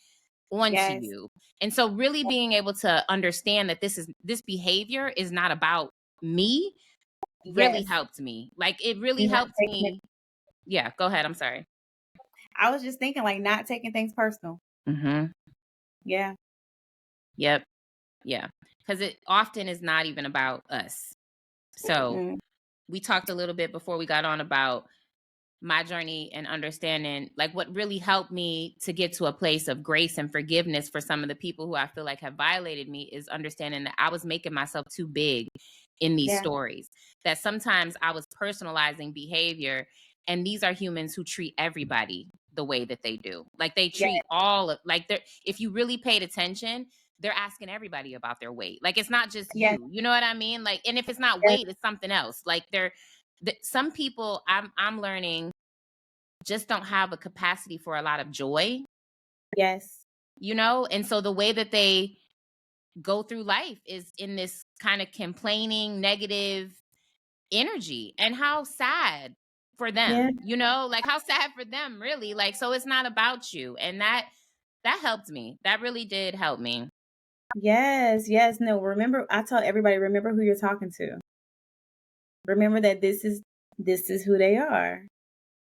[SPEAKER 1] onto
[SPEAKER 2] Yes.
[SPEAKER 1] you. And so really being able to understand that this behavior is not about me really
[SPEAKER 2] Yes.
[SPEAKER 1] helped me. Like it really
[SPEAKER 2] Not
[SPEAKER 1] helped
[SPEAKER 2] taking it.
[SPEAKER 1] me. Yeah, go ahead. I'm sorry.
[SPEAKER 2] I was just thinking like not taking things personal.
[SPEAKER 1] Mhm.
[SPEAKER 2] Yeah.
[SPEAKER 1] Yep. Yeah. Cuz it often is not even about us. So,
[SPEAKER 2] Mm.
[SPEAKER 1] we talked a little bit before we got on about my journey and understanding like what really helped me to get to a place of grace and forgiveness for some of the people who I feel like have violated me is understanding that I was making myself too big in these
[SPEAKER 2] Yeah.
[SPEAKER 1] stories, that sometimes I was personalizing behavior, and these are humans who treat everybody the way that they do, like they
[SPEAKER 2] Yeah.
[SPEAKER 1] treat all of like they're, if you really paid attention, they're asking everybody about their weight. Like it's not just
[SPEAKER 2] Yes.
[SPEAKER 1] you know what I mean? Like, and if it's not
[SPEAKER 2] Yes.
[SPEAKER 1] weight, it's something else. Like some people I'm learning just don't have a capacity for a lot of joy,
[SPEAKER 2] Yes.
[SPEAKER 1] and so the way that they go through life is in this kind of complaining, negative energy. And how sad for
[SPEAKER 2] Yeah.
[SPEAKER 1] them, like how sad for them, really. Like, so it's not about you. And that helped me. That really did help me.
[SPEAKER 2] Yes, yes. No, remember, I tell everybody, remember who you're talking to. Remember that this is who they are.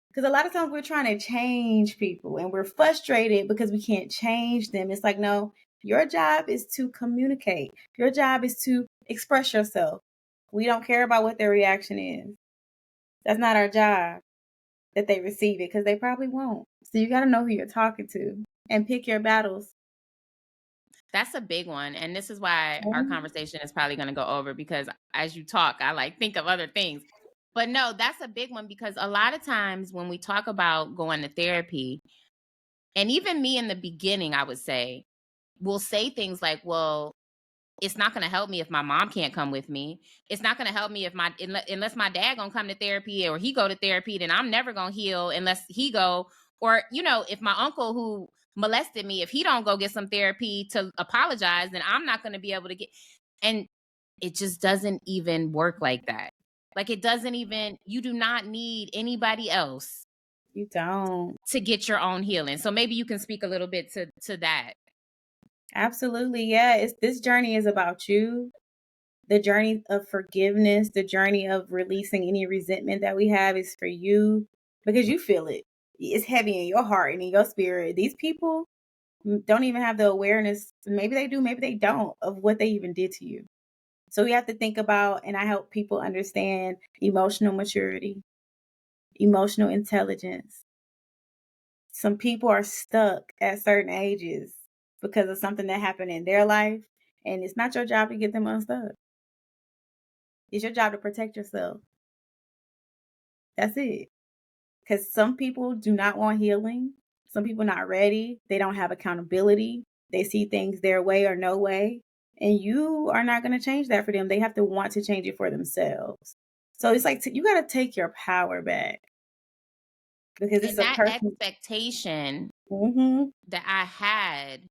[SPEAKER 2] Because a lot of times we're trying to change people and we're frustrated because we can't change them. It's like, no, your job is to communicate. Your job is to express yourself. We don't care about what their reaction is. That's not our job that they receive it, because they probably won't. So you got to know who you're talking to and pick your battles.
[SPEAKER 1] That's a big one. And this is why our conversation is probably going to go over, because as you talk, I like think of other things. But no, that's a big one, because a lot of times when we talk about going to therapy, and even me in the beginning, I would say, will say things like, well, it's not going to help me if my mom can't come with me. It's not going to help me if unless my dad gonna come to therapy or he go to therapy, then I'm never going to heal unless he go. Or, if my uncle who molested me, if he don't go get some therapy to apologize, then I'm not going to be able to get. And it just doesn't even work like that. Like, it doesn't even, you do not need anybody else
[SPEAKER 2] You don't.
[SPEAKER 1] to get your own healing. So maybe you can speak a little bit to that.
[SPEAKER 2] Absolutely. Yeah. This journey is about you. The journey of forgiveness, the journey of releasing any resentment that we have is for you, because you feel it. It's heavy in your heart and in your spirit. These people don't even have the awareness. Maybe they do, maybe they don't, of what they even did to you. So we have to think about, and I help people understand emotional maturity, emotional intelligence. Some people are stuck at certain ages because of something that happened in their life, and it's not your job to get them unstuck. It's your job to protect yourself. That's it. Because some people do not want healing. Some people not ready. They don't have accountability. They see things their way or no way. And you are not going to change that for them. They have to want to change it for themselves. So it's like, you got to take your power back, because it's
[SPEAKER 1] And
[SPEAKER 2] a
[SPEAKER 1] that
[SPEAKER 2] person.
[SPEAKER 1] expectation
[SPEAKER 2] Mm-hmm.
[SPEAKER 1] that I had,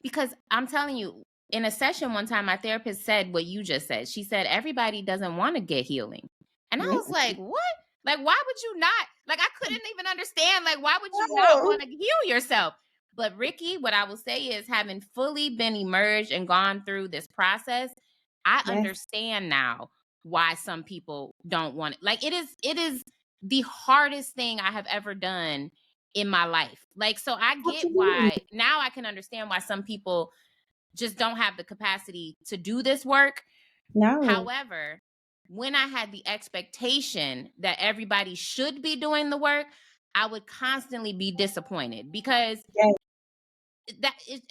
[SPEAKER 1] because I'm telling you, in a session one time, my therapist said what you just said. She said, everybody doesn't want to get healing. And I was like, what? Like, why would you not? Like, I couldn't even understand. Like, why would you not
[SPEAKER 2] No.
[SPEAKER 1] want to heal yourself? But Rikki, what I will say is, having fully been emerged and gone through this process, I
[SPEAKER 2] Yes.
[SPEAKER 1] understand now why some people don't want it. Like, it is the hardest thing I have ever done in my life. Like, so I get
[SPEAKER 2] Absolutely.
[SPEAKER 1] why now I can understand why some people just don't have the capacity to do this work.
[SPEAKER 2] No.
[SPEAKER 1] However, when I had the expectation that everybody should be doing the work, I would constantly be disappointed, because
[SPEAKER 2] Yes.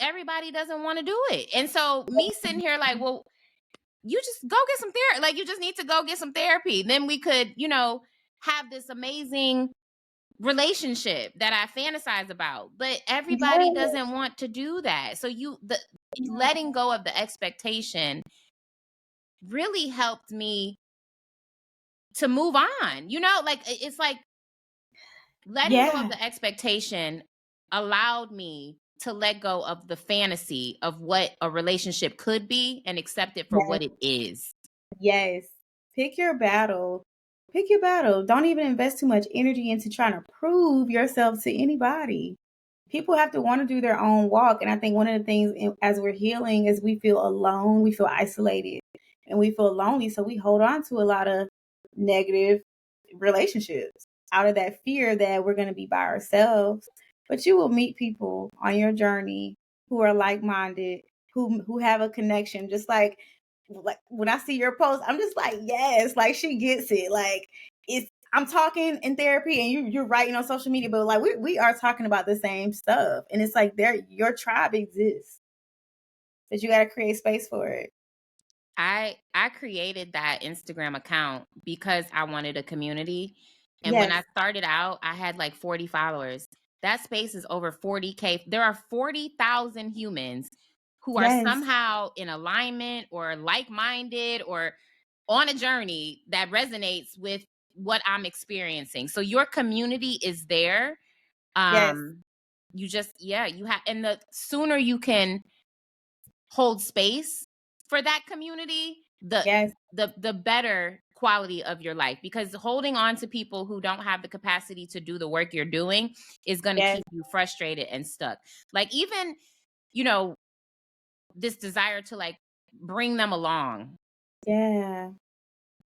[SPEAKER 1] everybody doesn't want to do it. And so me sitting here like, well, you just go get some therapy. Like, you just need to go get some therapy. Then we could, have this amazing relationship that I fantasize about. But everybody
[SPEAKER 2] Yes.
[SPEAKER 1] doesn't want to do that. So the letting go of the expectation really helped me to move on. Like, it's like letting go of
[SPEAKER 2] Yeah.
[SPEAKER 1] the expectation allowed me to let go of the fantasy of what a relationship could be and accept it for
[SPEAKER 2] Yes.
[SPEAKER 1] what it is.
[SPEAKER 2] Yes. Pick your battle. Pick your battle. Don't even invest too much energy into trying to prove yourself to anybody. People have to want to do their own walk. And I think one of the things as we're healing is we feel alone, we feel isolated, and we feel lonely. So we hold on to a lot of negative relationships out of that fear that we're going to be by ourselves. But you will meet people on your journey who are like-minded, who have a connection. Just like when I see your post, I'm just like, yes, like she gets it. Like, it's I'm talking in therapy and you're writing on social media, but like we are talking about the same stuff. And it's like your tribe exists. But you gotta create space for it.
[SPEAKER 1] I created that Instagram account because I wanted a community. And when I
[SPEAKER 2] Yes,
[SPEAKER 1] started out, I had like 40 followers. That space is over 40K. There are 40,000 humans who are
[SPEAKER 2] yes,
[SPEAKER 1] somehow in alignment or like-minded or on a journey that resonates with what I'm experiencing. So your community is there.
[SPEAKER 2] yes,
[SPEAKER 1] You just, yeah, you have, and the sooner you can hold space for that community,
[SPEAKER 2] Yes.
[SPEAKER 1] the better quality of your life, because holding on to people who don't have the capacity to do the work you're doing is going to
[SPEAKER 2] Yes.
[SPEAKER 1] keep you frustrated and stuck. Like, even, you know, this desire to like bring them along,
[SPEAKER 2] Yeah.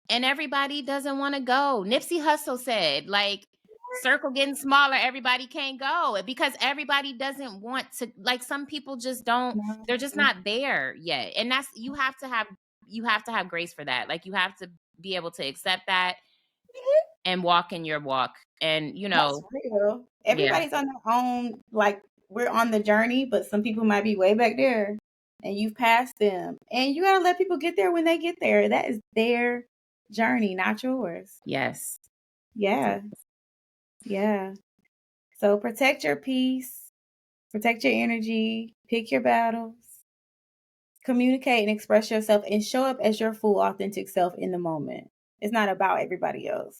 [SPEAKER 1] and everybody doesn't want to go. Nipsey Hussle said, like, circle getting smaller, everybody can't go, because everybody doesn't want to. Like, some people just don't, they're just
[SPEAKER 2] No.
[SPEAKER 1] not there yet. And that's, you have to have grace for that. Like, you have to be able to accept that and walk in your walk. And,
[SPEAKER 2] That's real.
[SPEAKER 1] yeah.
[SPEAKER 2] Everybody's on their own, like, we're on the journey, but some people might be way back there and you've passed them. And you gotta let people get there when they get there. That is their journey, not yours.
[SPEAKER 1] Yes.
[SPEAKER 2] Yeah. Yeah. So protect your peace, protect your energy, pick your battles, communicate and express yourself, and show up as your full authentic self in the moment. It's not about everybody else.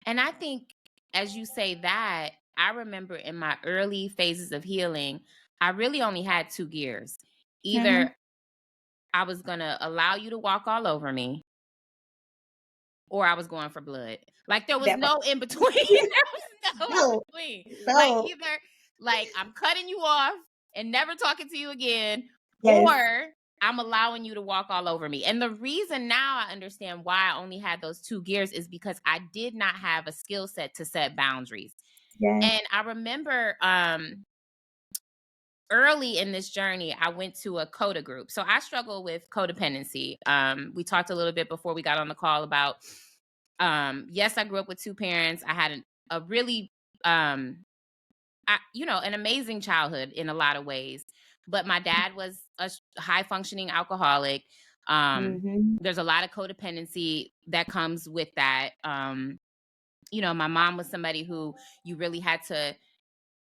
[SPEAKER 1] And I think, as you say that, I remember in my early phases of healing, I really only had two gears.
[SPEAKER 2] Mhm.
[SPEAKER 1] Either I was going to allow you to walk all over me, or I was going for blood. Like, there was
[SPEAKER 2] That part.
[SPEAKER 1] no in between. There was no in
[SPEAKER 2] No.
[SPEAKER 1] between. Like,
[SPEAKER 2] No.
[SPEAKER 1] either, like, I'm cutting you off and never talking to you again,
[SPEAKER 2] Yes.
[SPEAKER 1] or I'm allowing you to walk all over me. And the reason now I understand why I only had those two gears is because I did not have a skill set to set boundaries.
[SPEAKER 2] Yes.
[SPEAKER 1] And I remember early in this journey, I went to a CODA group. So I struggle with codependency. We talked a little bit before we got on the call about, yes, I grew up with two parents. I had a really, an amazing childhood in a lot of ways. But my dad was a high functioning alcoholic.
[SPEAKER 2] Mhm.
[SPEAKER 1] There's a lot of codependency that comes with that. My mom was somebody who you really had to,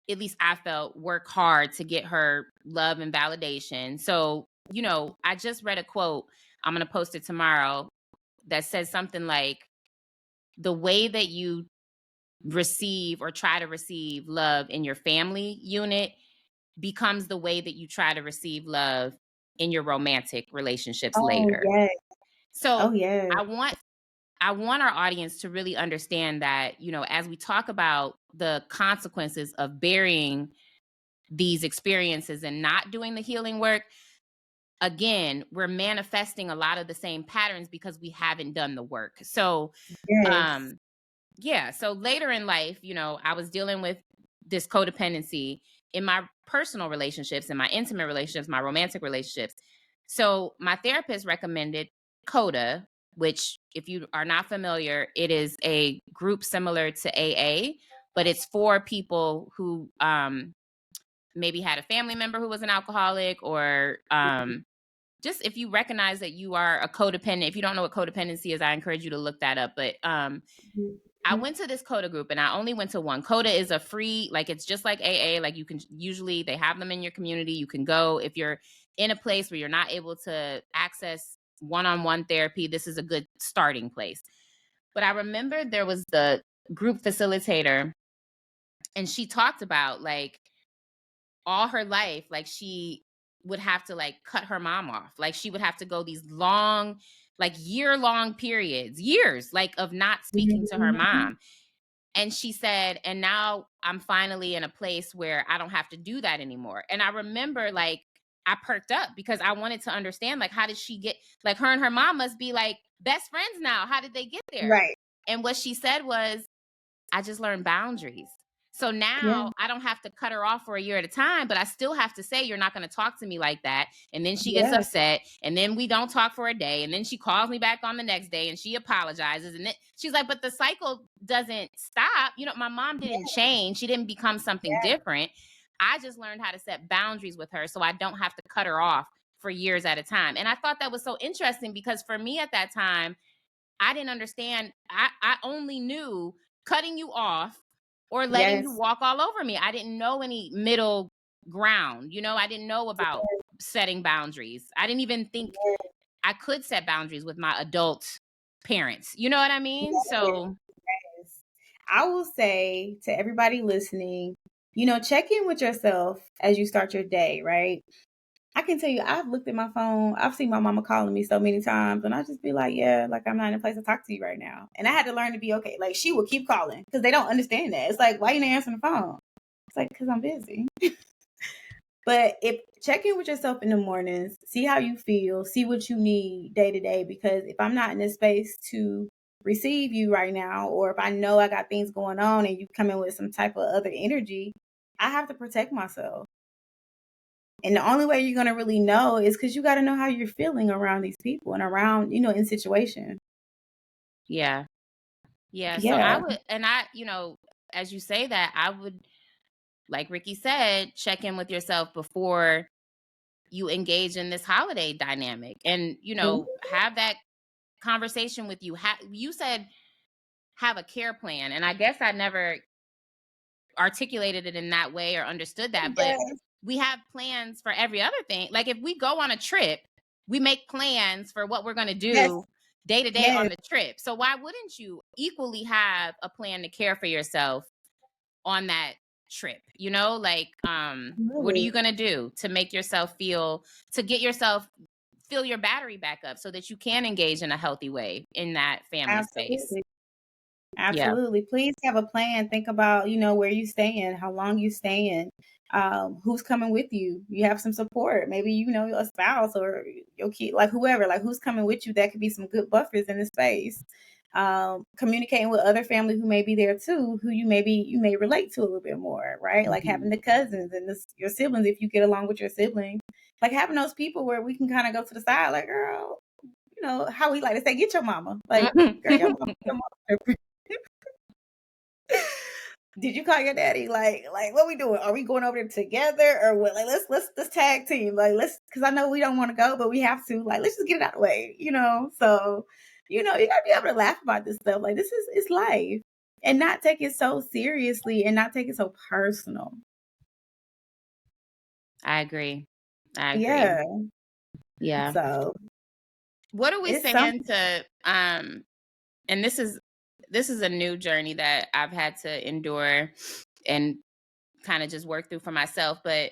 [SPEAKER 1] at least I felt, work hard to get her love and validation. So, I just read a quote, I'm going to post it tomorrow, that says something like, the way that you receive or try to receive love in your family unit becomes the way that you try to receive love in your romantic relationships
[SPEAKER 2] Oh,
[SPEAKER 1] later.
[SPEAKER 2] yes. Oh,
[SPEAKER 1] So
[SPEAKER 2] yes.
[SPEAKER 1] I want our audience to really understand that, as we talk about the consequences of burying these experiences and not doing the healing work, again, we're manifesting a lot of the same patterns because we haven't done the work. So,
[SPEAKER 2] Yes.
[SPEAKER 1] um, yeah. So later in life, I was dealing with this codependency in my personal relationships, in my intimate relationships, my romantic relationships. So my therapist recommended CODA, which, if you are not familiar, it is a group similar to AA, but it's for people who maybe had a family member who was an alcoholic, or just if you recognize that you are a codependent. If you don't know what codependency is, I encourage you to look that up. But I
[SPEAKER 2] Mhm.
[SPEAKER 1] went to this CODA group, and I only went to one. CODA is a free, like, it's just like AA. Like, you can usually, they have them in your community. You can go if you're in a place where you're not able to access one-on-one therapy. This is a good starting place. But I remember there was the group facilitator, and she talked about, like, all her life, like, she would have to, like, cut her mom off. Like, she would have to go these long, like, year-long periods, years, like, of not speaking to her
[SPEAKER 2] Mhm.
[SPEAKER 1] mom. And she said, and now I'm finally in a place where I don't have to do that anymore. And I remember, like, I perked up because I wanted to understand, like, how did she get, like, her and her mom must be like best friends now. How did they get there?
[SPEAKER 2] Right.
[SPEAKER 1] And what she said was, I just learned boundaries. So
[SPEAKER 2] Yeah.
[SPEAKER 1] now I don't have to cut her off for a year at a time, but I still have to say, you're not going to talk to me like that. And then she gets
[SPEAKER 2] Yeah.
[SPEAKER 1] upset, and then we don't talk for a day. And then she calls me back on the next day and she apologizes. And then she's like, but the cycle doesn't stop. My mom didn't
[SPEAKER 2] Yeah.
[SPEAKER 1] change. She didn't become something
[SPEAKER 2] Yeah.
[SPEAKER 1] different. I just learned how to set boundaries with her so I don't have to cut her off for years at a time. And I thought that was so interesting because for me at that time, I didn't understand. I only knew cutting you off or letting you
[SPEAKER 2] Yes.
[SPEAKER 1] walk all over me. I didn't know any middle ground. I didn't know about setting boundaries. I didn't even think I could set boundaries with my adult parents. You know what I mean?
[SPEAKER 2] Yes.
[SPEAKER 1] So,
[SPEAKER 2] Yes. I will say to everybody listening, check in with yourself as you start your day, right? I can tell you, I've looked at my phone. I've seen my mama calling me so many times, and I just be like, yeah, like I'm not in a place to talk to you right now. And I had to learn to be okay. Like she will keep calling because they don't understand that. It's like, why you not answering the phone? It's like, because I'm busy. But if check in with yourself in the mornings, see how you feel, see what you need day to day. Because if I'm not in this space to receive you right now, or if I know I got things going on and you come in with some type of other energy, I have to protect myself. And the only way you're going to really know is because you got to know how you're feeling around these people and around, in situations.
[SPEAKER 1] Yeah. Yeah. So
[SPEAKER 2] Yeah.
[SPEAKER 1] as you say that, I would, like Rikki said, check in with yourself before you engage in this holiday dynamic and,
[SPEAKER 2] Mhm.
[SPEAKER 1] have that conversation with you. You said have a care plan. And I guess I never articulated it in that way or understood that, but
[SPEAKER 2] Yes.
[SPEAKER 1] we have plans for every other thing. Like if we go on a trip, we make plans for what we're going to
[SPEAKER 2] Yes.
[SPEAKER 1] do day to day on
[SPEAKER 2] Yes.
[SPEAKER 1] the trip. So why wouldn't you equally have a plan to care for yourself on that trip? Like what are
[SPEAKER 2] Really.
[SPEAKER 1] you going to do to make yourself fill your battery back up so that you can engage in a healthy way in that family space?
[SPEAKER 2] Absolutely.
[SPEAKER 1] Yeah.
[SPEAKER 2] Absolutely. Please have a plan. Think about, where you staying, how long you staying, who's coming with you. You have some support. Maybe, a spouse or your kid, like whoever, like who's coming with you. That could be some good buffers in the space. Communicating with other family who may be there too, who you may relate to a little bit more, right? Like
[SPEAKER 1] Mhm.
[SPEAKER 2] having the cousins and your siblings, if you get along with your siblings, like having those people where we can kind of go to the side, like, girl, how we like to say, get your mama. Like, girl, your mama. Did you call your daddy? Like what we doing? Are we going over there together or what? Like let's tag team. Like because I know we don't want to go, but we have to. Like let's just get it out of the way. So you gotta be able to laugh about this stuff. Like this is it's life, and not take it so seriously and not take it so personal.
[SPEAKER 1] I agree.
[SPEAKER 2] Yeah.
[SPEAKER 1] Yeah.
[SPEAKER 2] So
[SPEAKER 1] What are we
[SPEAKER 2] it's
[SPEAKER 1] saying
[SPEAKER 2] something.
[SPEAKER 1] to and this is a new journey that I've had to endure and kind of just work through for myself, but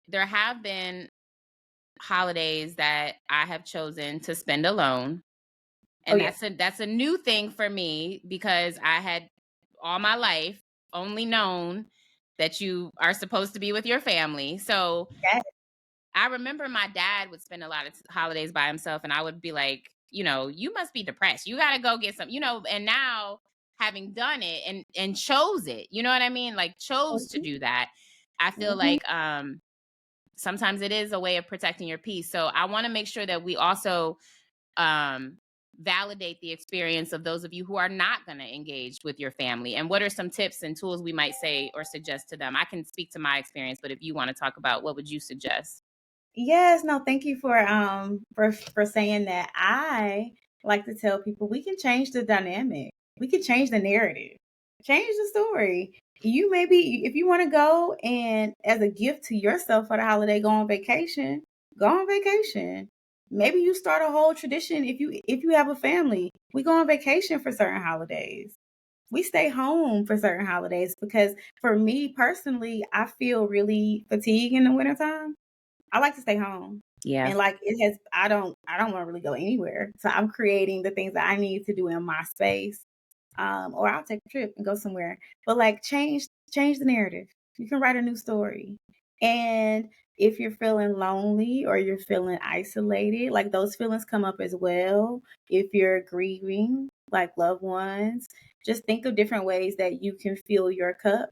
[SPEAKER 1] there have been holidays that I have chosen to spend alone.
[SPEAKER 2] Oh
[SPEAKER 1] And
[SPEAKER 2] yeah.
[SPEAKER 1] that's a new thing for me because I had all my life only known that you are supposed to be with your family. So
[SPEAKER 2] That,
[SPEAKER 1] I remember my dad would spend a lot of holidays by himself, and I would be like, you must be depressed. You got to go get some, and now having done it and chose it, you know what I mean? Like chose to do that. I feel
[SPEAKER 2] mm-hmm.
[SPEAKER 1] like sometimes it is a way of protecting your peace. So I want to make sure that we also um validate the experience of those of you who are not going to engage with your family, and what are some tips and tools we might say or suggest to them. I can speak to my experience, but if you want to talk about, what would you suggest?
[SPEAKER 2] Yes, no, thank you for saying that. I like to tell people we can change the dynamic. We can change the narrative. Change the story. You maybe if you want to go and as a gift to yourself for the holiday, go on vacation. Go on vacation. Maybe you start a whole tradition if you have a family. We go on vacation for certain holidays. We stay home for certain holidays because for me personally, I feel really fatigued in the wintertime. I like to stay home.
[SPEAKER 1] Yeah.
[SPEAKER 2] And like it has I don't want to really go anywhere. So I'm creating the things that I need to do in my space. Or I'll take a trip and go somewhere. But like change the narrative. You can write a new story. And if you're feeling lonely or you're feeling isolated, like those feelings come up as well. If you're grieving, like loved ones, just think of different ways that you can fill your cup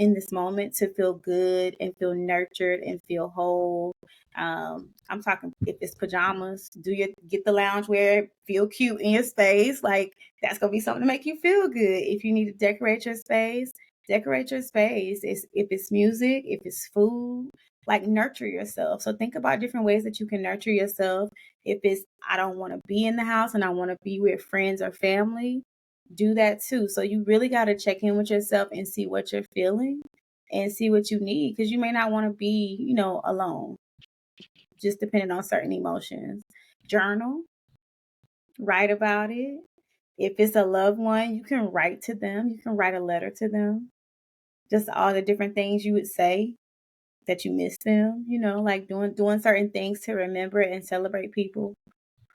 [SPEAKER 2] in this moment to feel good and feel nurtured and feel whole. I'm talking if it's pajamas, get the loungewear, feel cute in your space. Like that's gonna be something to make you feel good. If you need to decorate your space, decorate your space. If it's music, if it's food, like nurture yourself. So think about different ways that you can nurture yourself. If it's I don't want to be in the house and I want to be with friends or family, do that too. So you really got to check in with yourself and see what you're feeling and see what you need because you may not want to be, alone, just depending on certain emotions. Journal, write about it. If it's a loved one, you can write to them. You can write a letter to them. Just all the different things you would say. that you miss them, like doing certain things to remember and celebrate people.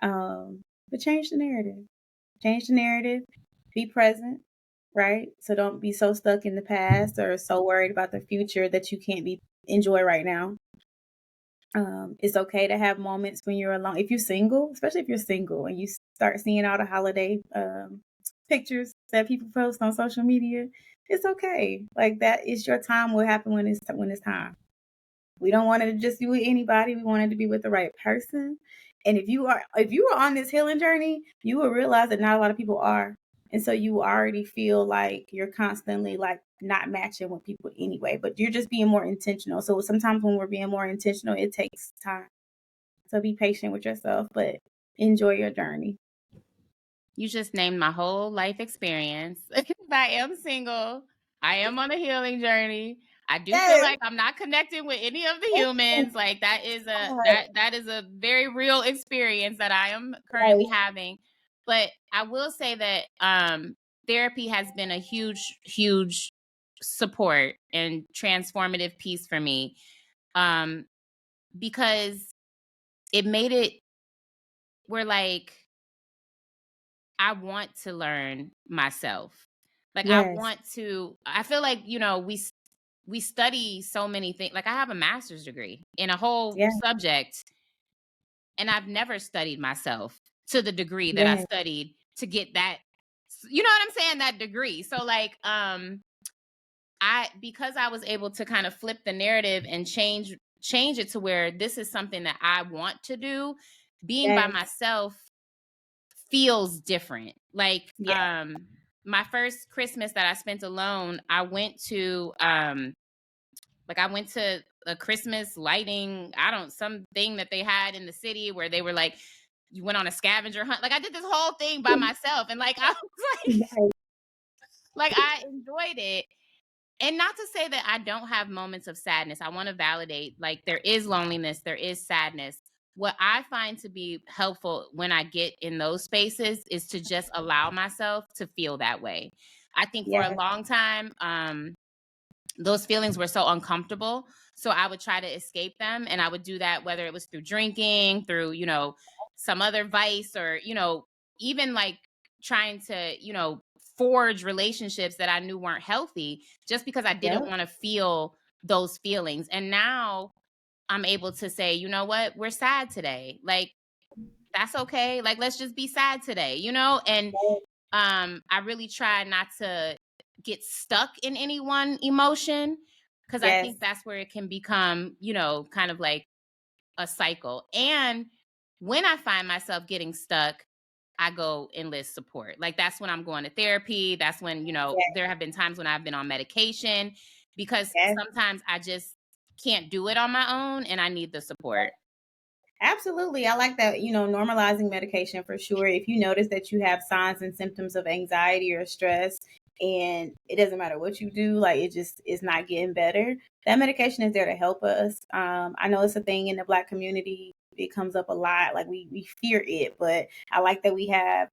[SPEAKER 2] But change the narrative. Change the narrative. Be present, right? So don't be so stuck in the past or so worried about the future that you can't be enjoy right now. It's okay to have moments when you're alone. If you're single, especially if you're single and you start seeing all the holiday pictures that people post on social media, it's okay. Like that is your time. Will happen when it's time. We don't want it to just be with anybody. We want it to be with the right person. And if you are on this healing journey, you will realize that not a lot of people are. And so you already feel like you're constantly like not matching with people anyway, but you're just being more intentional. So sometimes when we're being more intentional, it takes time. So be patient with yourself, but enjoy your journey.
[SPEAKER 1] You just named my whole life experience. I am single. I am on a healing journey. I do feel
[SPEAKER 2] Yes.
[SPEAKER 1] like I'm not connecting with any of the humans. Like that is a
[SPEAKER 2] Right.
[SPEAKER 1] that is a very real experience that I am currently
[SPEAKER 2] Right.
[SPEAKER 1] having. But I will say that therapy has been a huge support and transformative piece for me. Because it made it where like I want to learn myself. Like
[SPEAKER 2] Yes.
[SPEAKER 1] I feel like, we study so many things. Like I have a master's degree in a whole
[SPEAKER 2] Yeah.
[SPEAKER 1] subject and I've never studied myself to the degree that I
[SPEAKER 2] Yes.
[SPEAKER 1] studied to get that, you know what I'm saying? That degree. So like, because I was able to kind of flip the narrative and change it to where this is something that I want to do, being by
[SPEAKER 2] Yes.
[SPEAKER 1] myself feels different. Like
[SPEAKER 2] Yes.
[SPEAKER 1] my first Christmas that I spent alone, I went to a Christmas lighting, something that they had in the city where they were like you went on a scavenger hunt. Like I did this whole thing by myself and like I was
[SPEAKER 2] Right.
[SPEAKER 1] like I enjoyed it. And not to say that I don't have moments of sadness. I want to validate like there is loneliness, there is sadness. What I find to be helpful when I get in those spaces is to just allow myself to feel that way. I think for a
[SPEAKER 2] Yes.
[SPEAKER 1] long time, those feelings were so uncomfortable. So I would try to escape them. And I would do that whether it was through drinking, through, some other vice, or, even like trying to, forge relationships that I knew weren't healthy just because I didn't
[SPEAKER 2] Yep.
[SPEAKER 1] want to feel those feelings. And now I'm able to say, you know what, we're sad today. Like, that's okay. Like, let's just be sad today, And I really try not to get stuck in any one emotion because I
[SPEAKER 2] Yes.
[SPEAKER 1] think that's where it can become, kind of like a cycle. And when I find myself getting stuck, I go enlist support. Like that's when I'm going to therapy. That's when,
[SPEAKER 2] Yes.
[SPEAKER 1] there have been times when I've been on medication because
[SPEAKER 2] Yes.
[SPEAKER 1] sometimes I just can't do it on my own and I need the support.
[SPEAKER 2] Absolutely. I like that, normalizing medication for sure. If you notice that you have signs and symptoms of anxiety or stress and it doesn't matter what you do, like it just is not getting better, that medication is there to help us. I know it's a thing in the Black community. It comes up a lot. Like we fear it, but I like that we have,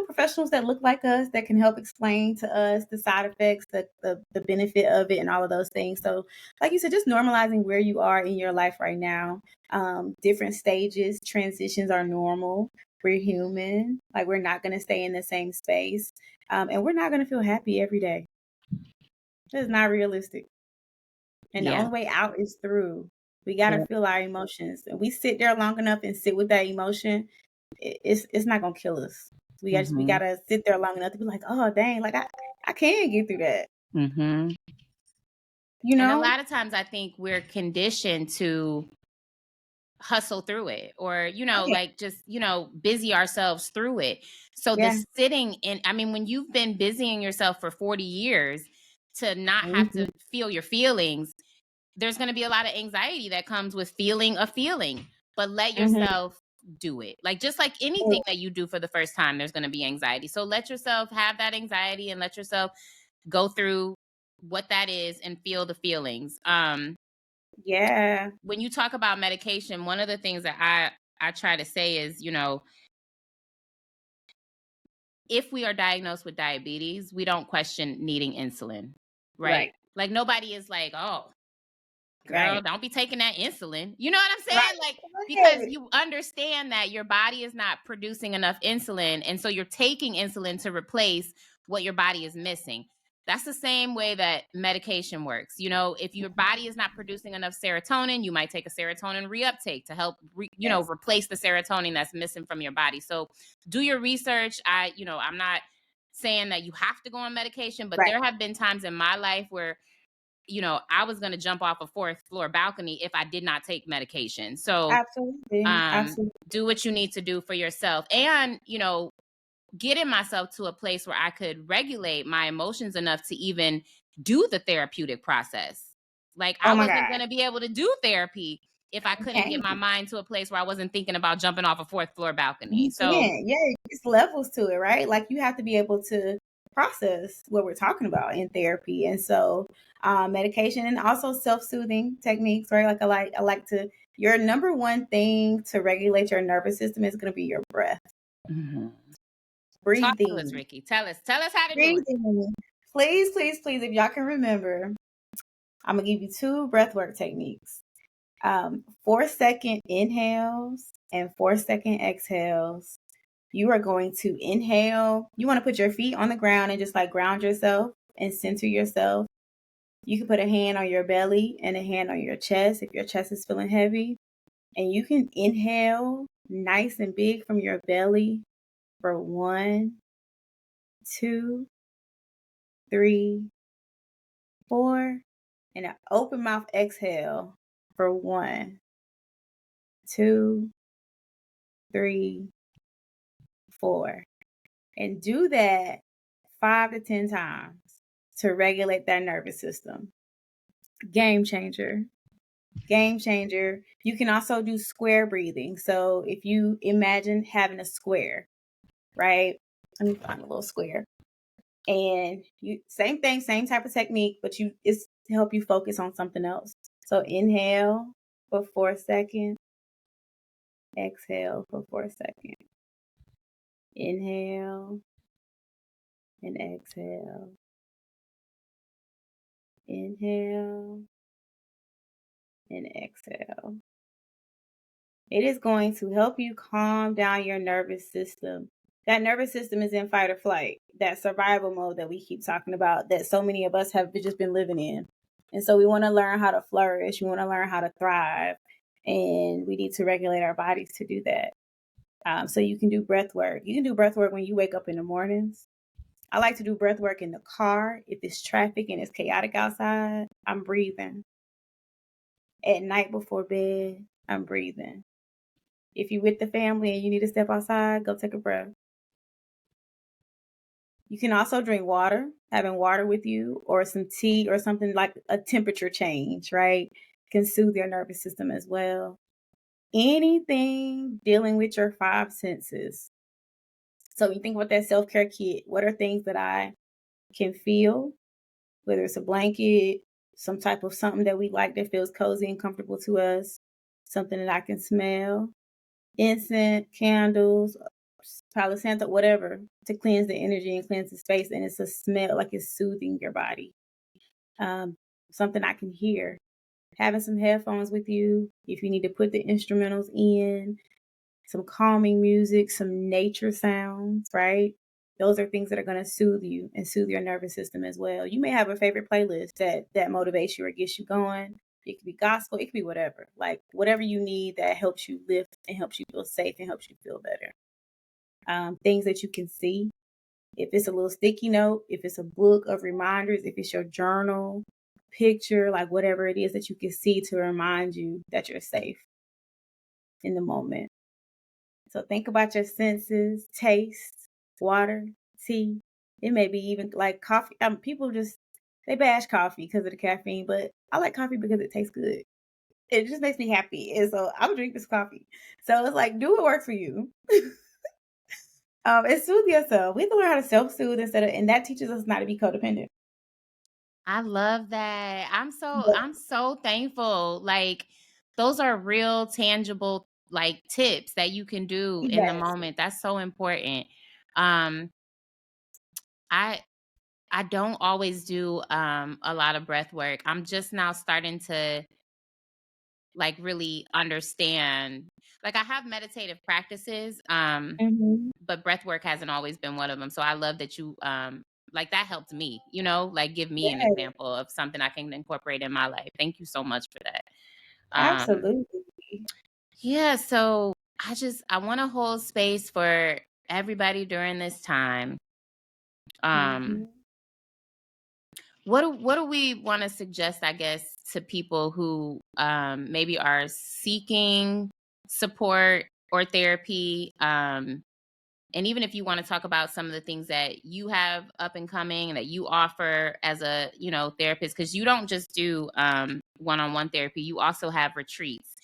[SPEAKER 2] professionals that look like us that can help explain to us the side effects, the benefit of it and all of those things. So like you said, just normalizing where you are in your life right now. Different stages, transitions are normal. We're human. Like we're not going to stay in the same space. And we're not going to feel happy every day. That's not realistic. And the
[SPEAKER 1] Yeah.
[SPEAKER 2] only way out is through. We got to
[SPEAKER 1] Yeah.
[SPEAKER 2] feel our emotions. And we sit there long enough and sit with that emotion, it's not going to kill us. We
[SPEAKER 1] Mm-hmm.
[SPEAKER 2] got to sit there long enough to be like, oh, dang, like I can get through that.
[SPEAKER 1] Mm-hmm.
[SPEAKER 2] You
[SPEAKER 1] And a
[SPEAKER 2] know?
[SPEAKER 1] lot of times I think we're conditioned to hustle through it or
[SPEAKER 2] Oh, yeah.
[SPEAKER 1] like just busy ourselves through it. So the
[SPEAKER 2] Yeah.
[SPEAKER 1] sitting in, I mean, when you've been busying yourself for 40 years to not have
[SPEAKER 2] Mhm.
[SPEAKER 1] to feel your feelings, there's going to be a lot of anxiety that comes with feeling a feeling, but let
[SPEAKER 2] Mhm.
[SPEAKER 1] yourself do it. Like just like anything that you do for the first time, there's going to be anxiety. So let yourself have that anxiety and let yourself go through what that is and feel the feelings.
[SPEAKER 2] Yeah.
[SPEAKER 1] When you talk about medication, one of the things that I try to say is, if we are diagnosed with diabetes, we don't question needing insulin, right?
[SPEAKER 2] Right.
[SPEAKER 1] Like nobody is like, oh, girl,
[SPEAKER 2] Right.
[SPEAKER 1] don't be taking that insulin. You know what I'm saying?
[SPEAKER 2] Right.
[SPEAKER 1] Like, because
[SPEAKER 2] Right.
[SPEAKER 1] you understand that your body is not producing enough insulin. And so you're taking insulin to replace what your body is missing. That's the same way that medication works. You know, if your body is not producing enough serotonin, you might take a serotonin reuptake to help,
[SPEAKER 2] Yes.
[SPEAKER 1] replace the serotonin that's missing from your body. So do your research. I'm not saying that you have to go on medication, but
[SPEAKER 2] Right.
[SPEAKER 1] there have been times in my life where I was going to jump off a fourth floor balcony if I did not take medication. So,
[SPEAKER 2] Absolutely. Absolutely.
[SPEAKER 1] do what you need to do for yourself and, getting myself to a place where I could regulate my emotions enough to even do the therapeutic process. Like,
[SPEAKER 2] Oh
[SPEAKER 1] I
[SPEAKER 2] my
[SPEAKER 1] wasn't
[SPEAKER 2] God.
[SPEAKER 1] going to be able to do therapy if I couldn't
[SPEAKER 2] Okay.
[SPEAKER 1] get my mind to a place where I wasn't thinking about jumping off a fourth floor balcony.
[SPEAKER 2] You
[SPEAKER 1] So,
[SPEAKER 2] can. Yeah, it's levels to it, right? Like you have to be able to process what we're talking about in therapy. And so medication and also self-soothing techniques, right? Like I like to your number one thing to regulate your nervous system is going to be your breath.
[SPEAKER 1] mhm. Talk to us,
[SPEAKER 2] Breathing.
[SPEAKER 1] Rikki. Tell us how to do it.
[SPEAKER 2] Breathing. Please, please, please, if y'all can remember, I'm gonna give you two breathwork techniques. 4-second inhales and 4-second exhales. You are going to inhale. You want to put your feet on the ground and just like ground yourself and center yourself. You can put a hand on your belly and a hand on your chest if your chest is feeling heavy. And you can inhale nice and big from your belly for 1, 2, 3, 4. And an open mouth exhale for 1, 2, 3, 4. And do that 5 to 10 times to regulate that nervous system. Game changer. Game changer. You can also do square breathing. So if you imagine having a square, right? Let me find a little square. And you same thing, same type of technique, but it's to help you focus on something else. So inhale for 4 seconds, exhale for 4 seconds. Inhale and exhale. Inhale and exhale. It is going to help you calm down your nervous system. That nervous system is in fight or flight, that survival mode that we keep talking about, that so many of us have just been living in. And so we want to learn how to flourish. We want to learn how to thrive. And we need to regulate our bodies to do that. So you can do breath work. You can do breath work when you wake up in the mornings. I like to do breath work in the car. If it's traffic and it's chaotic outside, I'm breathing. At night before bed, I'm breathing. If you're with the family and you need to step outside, go take a breath. You can also drink water, having water with you, or some tea or something like a temperature change, right? Can soothe your nervous system as well. Anything dealing with your 5 senses. So you think about that self-care kit. What are things that I can feel, whether it's a blanket, some type of something that we like that feels cozy and comfortable to us, something that I can smell, incense, candles, Palo Santo, whatever, to cleanse the energy and cleanse the space. And it's a smell like it's soothing your body. Something I can hear. Having some headphones with you, if you need to put the instrumentals in, some calming music, some nature sounds, right? Those are things that are going to soothe you and soothe your nervous system as well. You may have a favorite playlist that motivates you or gets you going. It could be gospel, it could be whatever. Like whatever you need that helps you lift and helps you feel safe and helps you feel better. Things that you can see. If it's a little sticky note, if it's a book of reminders, if it's your journal, picture, like whatever it is that you can see to remind you that you're safe in the moment. So think about your senses, taste, water, tea. It may be even like coffee. People just, they bash coffee because of the caffeine, but I like coffee because it tastes good. It just makes me happy. And so I would drink this coffee. So it's like, do what works for you. And soothe yourself. We have to learn how to self-soothe and that teaches us not to be codependent.
[SPEAKER 1] I love that.
[SPEAKER 2] But
[SPEAKER 1] I'm so thankful. Like, those are real tangible like tips that you can do in the
[SPEAKER 2] yes,
[SPEAKER 1] moment. That's so important. Um I I don't always do a lot of breath work. I'm just now starting to like really understand. Like I have meditative practices,
[SPEAKER 2] Mhm.
[SPEAKER 1] but breath work hasn't always been one of them. So I love that you like that helped me, like give me an
[SPEAKER 2] Yes,
[SPEAKER 1] example of something I can incorporate in my life. Thank you so much for that. Um
[SPEAKER 2] absolutely.
[SPEAKER 1] yeah, so I want to hold space for everybody during this time. Um
[SPEAKER 2] Mhm.
[SPEAKER 1] what do we want to suggest, I guess, to people who maybe are seeking support or therapy? And even if you want to talk about some of the things that you have up and coming and that you offer as a therapist, because you don't just do one-on-one therapy, you also have retreats,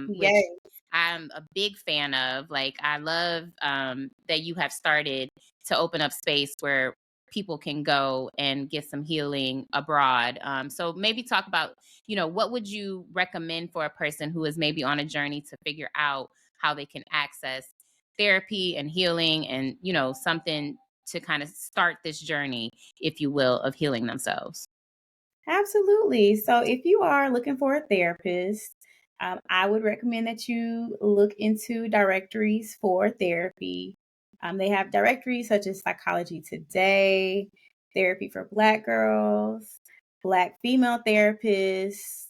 [SPEAKER 1] which
[SPEAKER 2] Yes,
[SPEAKER 1] I'm a big fan of. Like I love that you have started to open up space where people can go and get some healing abroad. So maybe talk about, what would you recommend for a person who is maybe on a journey to figure out how they can access therapy and healing and, something to kind of start this journey, if you will, of healing themselves.
[SPEAKER 2] absolutely. So if you are looking for a therapist, I would recommend that you look into directories for therapy. They have directories such as Psychology Today, Therapy for Black Girls, Black Female Therapists,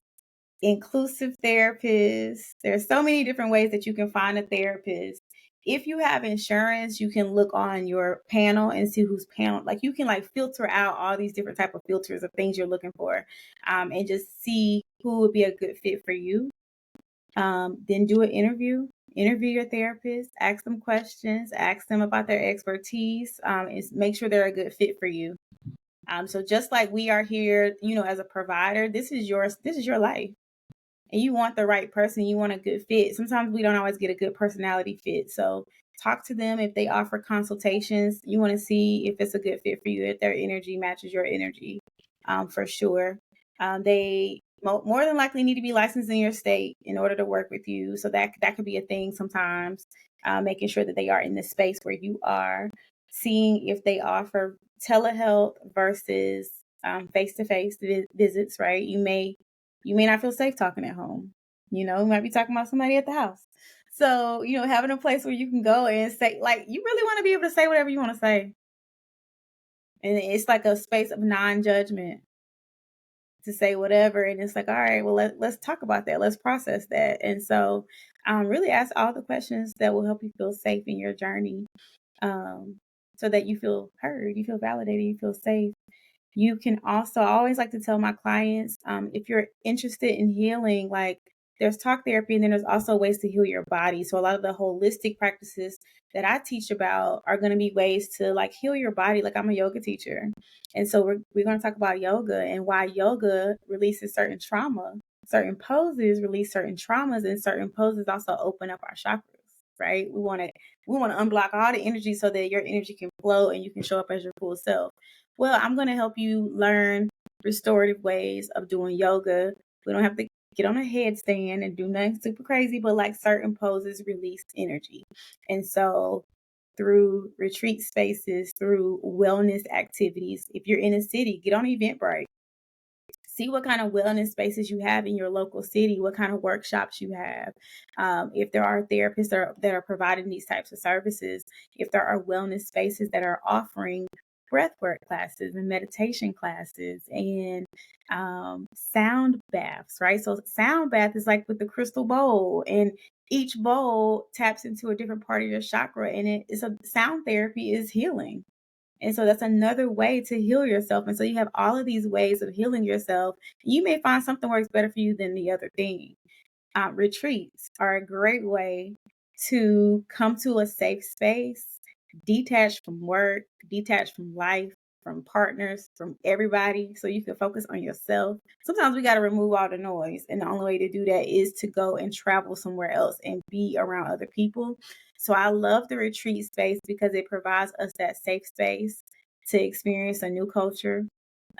[SPEAKER 2] inclusive therapists. There's so many different ways that you can find a therapist. If you have insurance, you can look on your panel and see who's panel. Like you can like filter out all these different type of filters of things you're looking for, and just see who would be a good fit for you. Then do an interview. Interview your therapist. Ask them questions. Ask them about their expertise. And make sure they're a good fit for you. So just like we are here, as a provider, this is yours. This is your life and you want the right person, you want a good fit. Sometimes we don't always get a good personality fit. So talk to them if they offer consultations. You want to see if it's a good fit for you, if their energy matches your energy, for sure. They more than likely need to be licensed in your state in order to work with you. So that could be a thing sometimes. Making sure that they are in the space where you are, seeing if they offer telehealth versus face to face visits. Right? You may not feel safe talking at home. You might be talking about somebody at the house. So, having a place where you can go and say, like, you really want to be able to say whatever you want to say. And it's like a space of non judgment to say whatever. And it's like, all right, well, let's talk about that. Let's process that. And so, really ask all the questions that will help you feel safe in your journey, um, so that you feel heard, you feel validated, you feel safe. You can also, I always like to tell my clients, if you're interested in healing, like there's talk therapy and then there's also ways to heal your body. So a lot of the holistic practices that I teach about are going to be ways to like heal your body. Like I'm a yoga teacher. And so we're going to talk about yoga and why yoga releases certain trauma. Certain poses release certain traumas and certain poses also open up our chakras, right? We want to unblock all the energy so that your energy can flow and you can show up as your full self. Well, I'm going to help you learn restorative ways of doing yoga. We don't have to get on a headstand and do nothing super crazy, but like certain poses release energy. And so through retreat spaces, through wellness activities, if you're in a city, get on Eventbrite. See what kind of wellness spaces you have in your local city, what kind of workshops you have. If there are therapists that are providing these types of services, if there are wellness spaces that are offering breathwork classes and meditation classes and sound baths, right? So sound bath is like with the crystal bowl, and each bowl taps into a different part of your chakra, and it's a sound therapy is healing. And so that's another way to heal yourself. And so you have all of these ways of healing yourself. You may find something works better for you than the other thing. Retreats are a great way to come to a safe space, detach from work, detach from life, from partners, from everybody, so you can focus on yourself. Sometimes we got to remove all the noise. And the only way to do that is to go and travel somewhere else and be around other people. So I love the retreat space because it provides us that safe space to experience a new culture,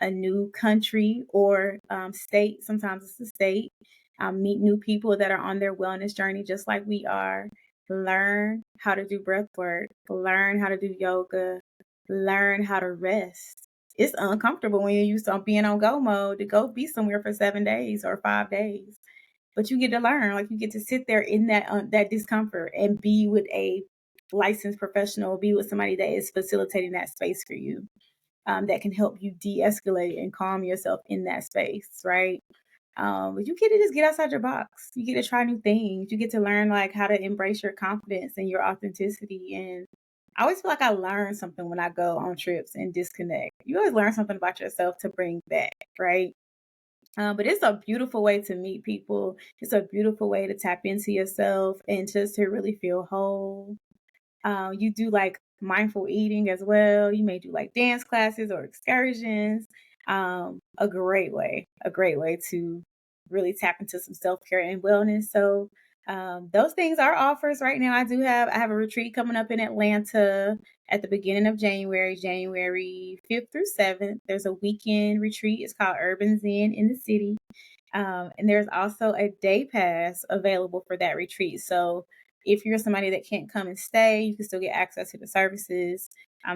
[SPEAKER 2] a new country or state. Sometimes it's a state. Meet new people that are on their wellness journey, just like we are. Learn how to do breath work, learn how to do yoga, learn how to rest. It's uncomfortable when you're used to being on go mode to go be somewhere for 7 days or 5 days. but you get to learn. Like, you get to sit there in that discomfort and be with a licensed professional, be with somebody that is facilitating that space for you, that can help you de-escalate and calm yourself in that space, right? But you get to just get outside your box. You get to try new things. You get to learn like how to embrace your confidence and your authenticity. And I always feel like I learn something when I go on trips and disconnect. You always learn something about yourself to bring back, right? But it's a beautiful way to meet people. It's a beautiful way to tap into yourself and just to really feel whole. You do like mindful eating as well. You may do like dance classes or excursions. A great way to really tap into some self care and wellness. So those things are offers right now. I have a retreat coming up in Atlanta at the beginning of January, January 5th through 7th. There's a weekend retreat. It's called Urban Zen in the city. And there's also a day pass available for that retreat. So if you're somebody that can't come and stay, you can still get access to the services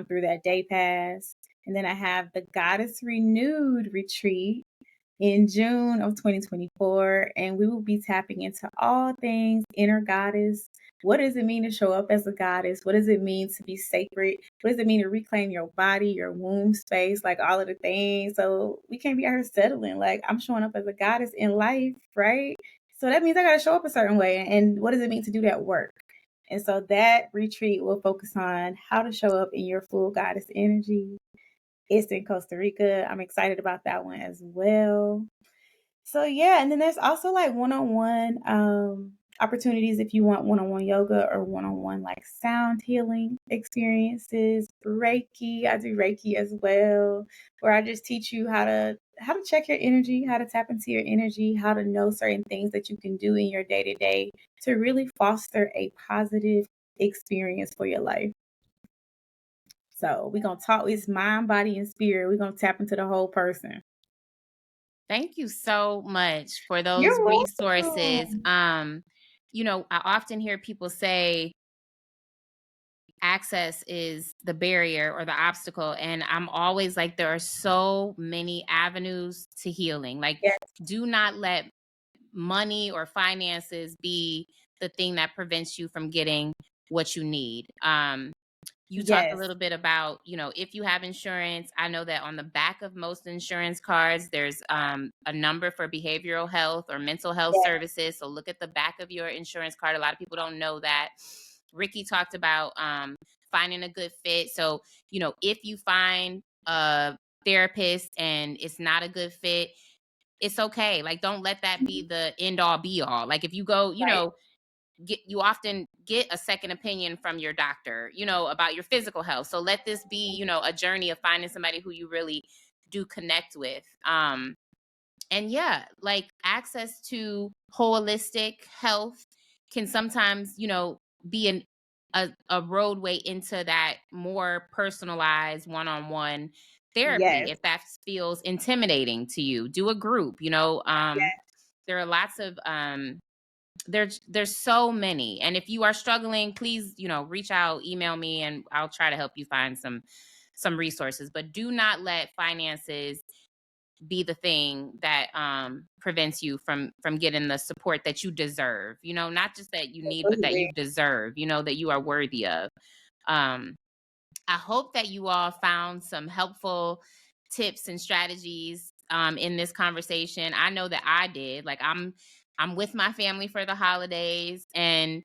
[SPEAKER 2] through that day pass. And then I have the Goddess Renewed retreat in June of 2024, and we will be tapping into all things inner goddess. What does it mean to show up as a goddess? What does it mean to be sacred? What does it mean to reclaim your body, your womb space, like all of the things? So we can't be out here settling. Like, I'm showing up as a goddess in life, right? So that means I got to show up a certain way. And what does it mean to do that work? And so that retreat will focus on how to show up in your full goddess energy. It's in Costa Rica. I'm excited about that one as well. So yeah, and then there's also like one-on-one opportunities if you want one-on-one yoga or one-on-one like sound healing experiences. Reiki, I do Reiki as well, where I just teach you how to check your energy, how to tap into your energy, how to know certain things that you can do in your day-to-day to really foster a positive experience for your life. So we're gonna talk, it's mind, body, and spirit. We're gonna tap into the whole person.
[SPEAKER 1] Thank you so much for those
[SPEAKER 2] You're
[SPEAKER 1] resources.
[SPEAKER 2] welcome.
[SPEAKER 1] I often hear people say access is the barrier or the obstacle, and I'm always like, there are so many avenues to healing. Like,
[SPEAKER 2] Yes,
[SPEAKER 1] do not let money or finances be the thing that prevents you from getting what you need. You talked a
[SPEAKER 2] yes,
[SPEAKER 1] little bit about, if you have insurance. I know that on the back of most insurance cards, there's a number for behavioral health or mental health
[SPEAKER 2] yes,
[SPEAKER 1] services. So look at the back of your insurance card. A lot of people don't know that. Rikki talked about finding a good fit. So, if you find a therapist and it's not a good fit, it's okay. Like, don't let that
[SPEAKER 2] mhm,
[SPEAKER 1] be the end all be all. Like, if you go,
[SPEAKER 2] right,
[SPEAKER 1] you often get a second opinion from your doctor, about your physical health. So let this be, a journey of finding somebody who you really do connect with. And yeah, like, access to holistic health can sometimes, be a roadway into that more personalized one-on-one therapy.
[SPEAKER 2] yes,
[SPEAKER 1] If that feels intimidating to you, do a group. There are lots of there's so many. And if you are struggling, please, reach out, email me, and I'll try to help you find some resources. But do not let finances be the thing that prevents you from getting the support that you deserve. Not just that you need, but that
[SPEAKER 2] absolutely.
[SPEAKER 1] you deserve, that you are worthy of. um I hope that you all found some helpful tips and strategies in this conversation. I know that I did. Like, I'm with my family for the holidays, and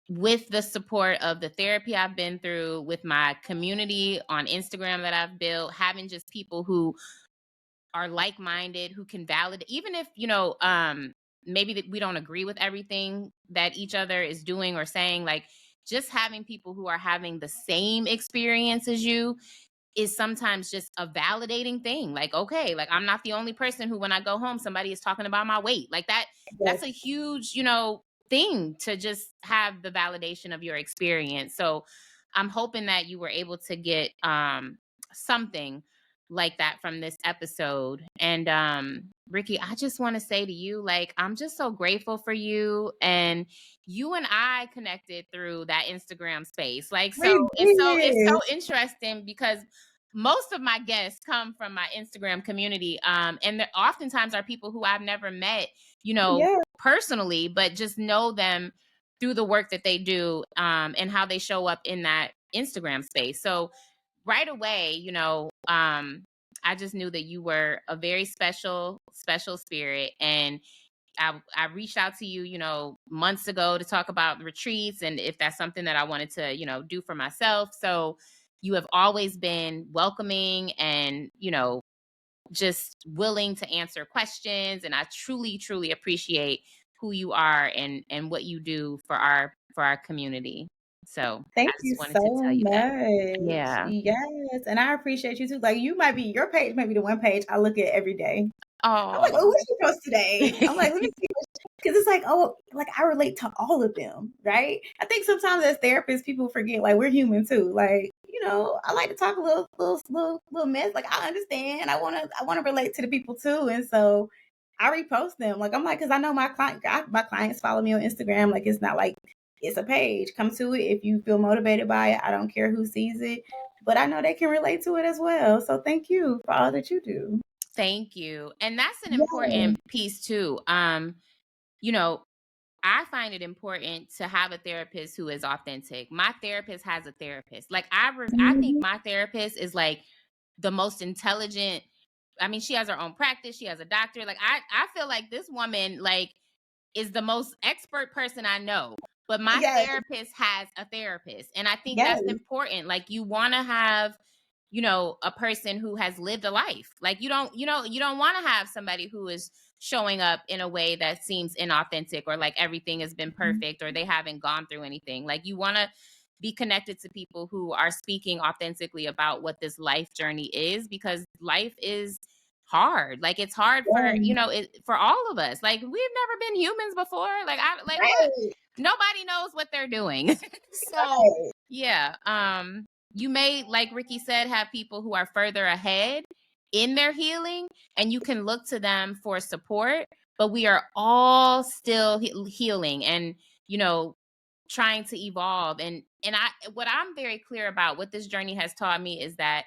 [SPEAKER 1] with the support of the therapy I've been through, with my community on Instagram that I've built, having just people who are like-minded, who can validate, even if, maybe that we don't agree with everything that each other is doing or saying. Like, just having people who are having the same experience as you is sometimes just a validating thing. Like, okay, like, I'm not the only person who, when I go home, somebody is talking about my weight. Like, that's
[SPEAKER 2] Yes,
[SPEAKER 1] a huge, thing to just have the validation of your experience. So I'm hoping that you were able to get something like that from this episode. And Rikki, I just want to say to you, like, I'm just so grateful for you. And you and I connected through that Instagram space. Like, so
[SPEAKER 2] we
[SPEAKER 1] it's so
[SPEAKER 2] did.
[SPEAKER 1] interesting because most of my guests come from my Instagram community. And there oftentimes are people who I've never met,
[SPEAKER 2] Yeah.
[SPEAKER 1] personally, but just know them through the work that they do, and how they show up in that Instagram space. So right away, I just knew that you were a very special, special spirit. And I reached out to you, months ago to talk about retreats and if that's something that I wanted to, do for myself. So you have always been welcoming and, just willing to answer questions. And I truly, truly appreciate who you are and what you do for our community. So I
[SPEAKER 2] Thank you
[SPEAKER 1] just wanted to
[SPEAKER 2] so
[SPEAKER 1] tell you that.
[SPEAKER 2] much.
[SPEAKER 1] Yeah.
[SPEAKER 2] Yes, and I appreciate you too. Like your page might be the one page I look at every day. I'm like, oh,
[SPEAKER 1] Oh.
[SPEAKER 2] what she post today? I'm like, let me see because it's like, oh, like I relate to all of them, right? I think sometimes as therapists, people forget like we're human too. Like, I like to talk a little mess. Like I understand. I wanna relate to the people too, and so I repost them. Like I'm like, because I know my clients follow me on Instagram. Like it's not like it's a page. Come to it if you feel motivated by it. I don't care who sees it, but I know they can relate to it as well. So thank you for all that you do.
[SPEAKER 1] Thank you. And that's an
[SPEAKER 2] Yeah.
[SPEAKER 1] important piece too. You know, I find it important to have a therapist who is authentic. My therapist has a therapist. Like I think
[SPEAKER 2] Mhm.
[SPEAKER 1] my therapist is like the most intelligent. I mean, she has her own practice. She has a doctor. Like I feel like this woman like is the most expert person I know. But my
[SPEAKER 2] Yes.
[SPEAKER 1] therapist has a therapist. And I think that's
[SPEAKER 2] Yes.
[SPEAKER 1] important. Like you want to have, a person who has lived a life. Like you don't want to have somebody who is showing up in a way that seems inauthentic or like everything has been
[SPEAKER 2] Mhm.
[SPEAKER 1] perfect or they haven't gone through anything. Like you want to be connected to people who are speaking authentically about what this life journey is because life is hard. Like it's hard for,
[SPEAKER 2] Yeah.
[SPEAKER 1] for all of us. Like we've never been humans before. Like I like what
[SPEAKER 2] Right.
[SPEAKER 1] nobody knows what they're doing. So,
[SPEAKER 2] Right.
[SPEAKER 1] yeah, you may like Rikki said have people who are further ahead in their healing and you can look to them for support, but we are all still healing and, you know, trying to evolve and I what I'm very clear about what this journey has taught me is that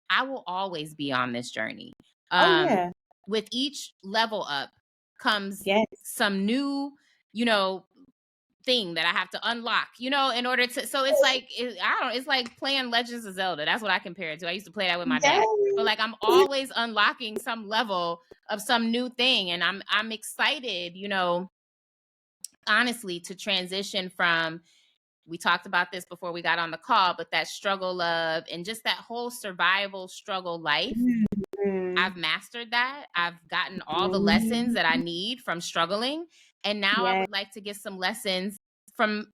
[SPEAKER 1] I will always be on this journey.
[SPEAKER 2] Oh
[SPEAKER 1] Um,
[SPEAKER 2] yeah.
[SPEAKER 1] with each level up comes
[SPEAKER 2] Yes.
[SPEAKER 1] some new, you know, thing that I have to unlock, in order to. So it's like it's like playing Legends of Zelda. That's what I compare it to. I used to play that with my dad. But
[SPEAKER 2] Yes.
[SPEAKER 1] like I'm always unlocking some level of some new thing, and I'm excited, honestly, to transition from. We talked about this before we got on the call, but that struggle love and just that whole survival struggle life
[SPEAKER 2] Mhm.
[SPEAKER 1] I've mastered that. I've gotten all the lessons that I
[SPEAKER 2] Mhm.
[SPEAKER 1] need from struggling. And now I
[SPEAKER 2] Yes.
[SPEAKER 1] would like to get some lessons from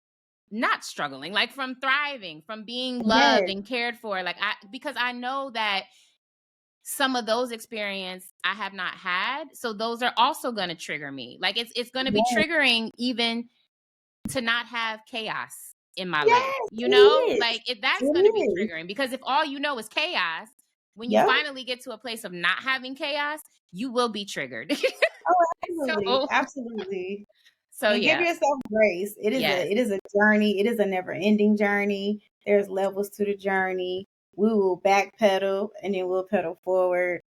[SPEAKER 1] not struggling, like from thriving, from being loved
[SPEAKER 2] Yes.
[SPEAKER 1] and cared for. Because I know that some of those experience I have not had. So those are also going to trigger me. Like it's going to be
[SPEAKER 2] Yes.
[SPEAKER 1] triggering even to not have chaos in my life.
[SPEAKER 2] Yes. It
[SPEAKER 1] Like
[SPEAKER 2] is.
[SPEAKER 1] that's going to be
[SPEAKER 2] It is.
[SPEAKER 1] triggering because if all you know is chaos, when you
[SPEAKER 2] Yep.
[SPEAKER 1] finally get to a place of not having chaos, you will be triggered.
[SPEAKER 2] Oh, absolutely.
[SPEAKER 1] so
[SPEAKER 2] Absolutely.
[SPEAKER 1] so
[SPEAKER 2] And give
[SPEAKER 1] yeah.
[SPEAKER 2] yourself grace. It is a
[SPEAKER 1] Yes.
[SPEAKER 2] it is a journey. It is a never-ending journey. There's levels to the journey. We will backpedal and then we'll pedal forward.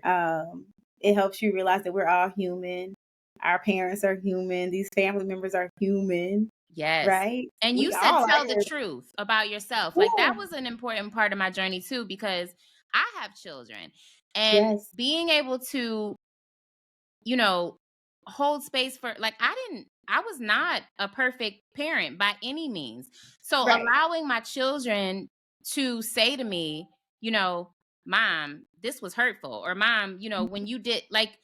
[SPEAKER 2] Um, it helps you realize that we're all human. Our parents are human. These family members are human,
[SPEAKER 1] Yes.
[SPEAKER 2] right?
[SPEAKER 1] And you
[SPEAKER 2] We
[SPEAKER 1] said
[SPEAKER 2] all are
[SPEAKER 1] tell the
[SPEAKER 2] here.
[SPEAKER 1] truth about yourself. Like that
[SPEAKER 2] Yeah.
[SPEAKER 1] was an important part of my journey too because I have children and
[SPEAKER 2] Yes.
[SPEAKER 1] being able to you know, hold space for like I was not a perfect parent by any means. So
[SPEAKER 2] Right.
[SPEAKER 1] allowing my children to say to me, mom, this was hurtful or mom, when you did like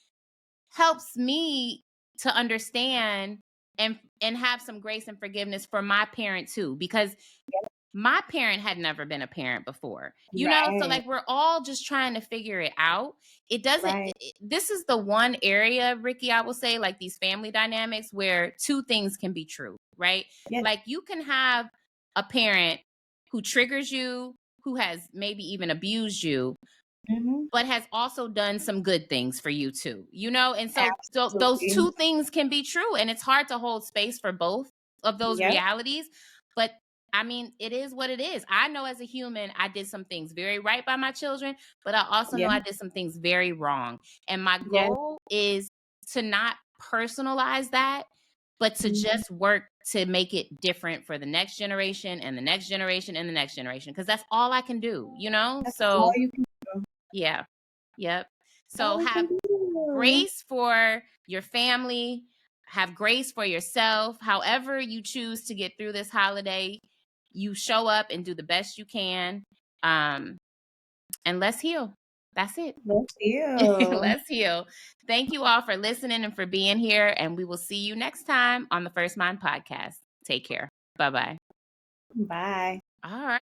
[SPEAKER 1] helps me to understand and have some grace and forgiveness for my parent too because my parent had never been a parent before, so
[SPEAKER 2] Right.
[SPEAKER 1] like we're all just trying to figure it out. It doesn't,
[SPEAKER 2] Right.
[SPEAKER 1] this is the one area, Rikki, I will say, like these family dynamics where two things can be true, right?
[SPEAKER 2] Yes.
[SPEAKER 1] Like you can have a parent who triggers you, who has maybe even abused you,
[SPEAKER 2] Hmm.
[SPEAKER 1] but has also done some good things for you too, and so those
[SPEAKER 2] Absolutely.
[SPEAKER 1] two things can be true and it's hard to hold space for both of those
[SPEAKER 2] Yep.
[SPEAKER 1] realities, but I mean, it is what it is. I know as a human, I did some things very right by my children, but I also know
[SPEAKER 2] Yeah.
[SPEAKER 1] I did some things very wrong. And my
[SPEAKER 2] Yeah.
[SPEAKER 1] goal is to not personalize that, but to
[SPEAKER 2] Mhm.
[SPEAKER 1] just work to make it different for the next generation and the next generation and the next generation, because that's all I can do, you know?
[SPEAKER 2] That's all
[SPEAKER 1] So,
[SPEAKER 2] you can do.
[SPEAKER 1] yeah. Yep. So
[SPEAKER 2] All we
[SPEAKER 1] have
[SPEAKER 2] can do.
[SPEAKER 1] grace for your family, have grace for yourself. However you choose to get through this holiday, you show up and do the best you can. Um, and let's heal. That's it.
[SPEAKER 2] Let's you.
[SPEAKER 1] Let's heal. Thank you all for listening and for being here. And we will see you next time on the First Mind Podcast. Take care. Bye bye.
[SPEAKER 2] Bye.
[SPEAKER 1] All right.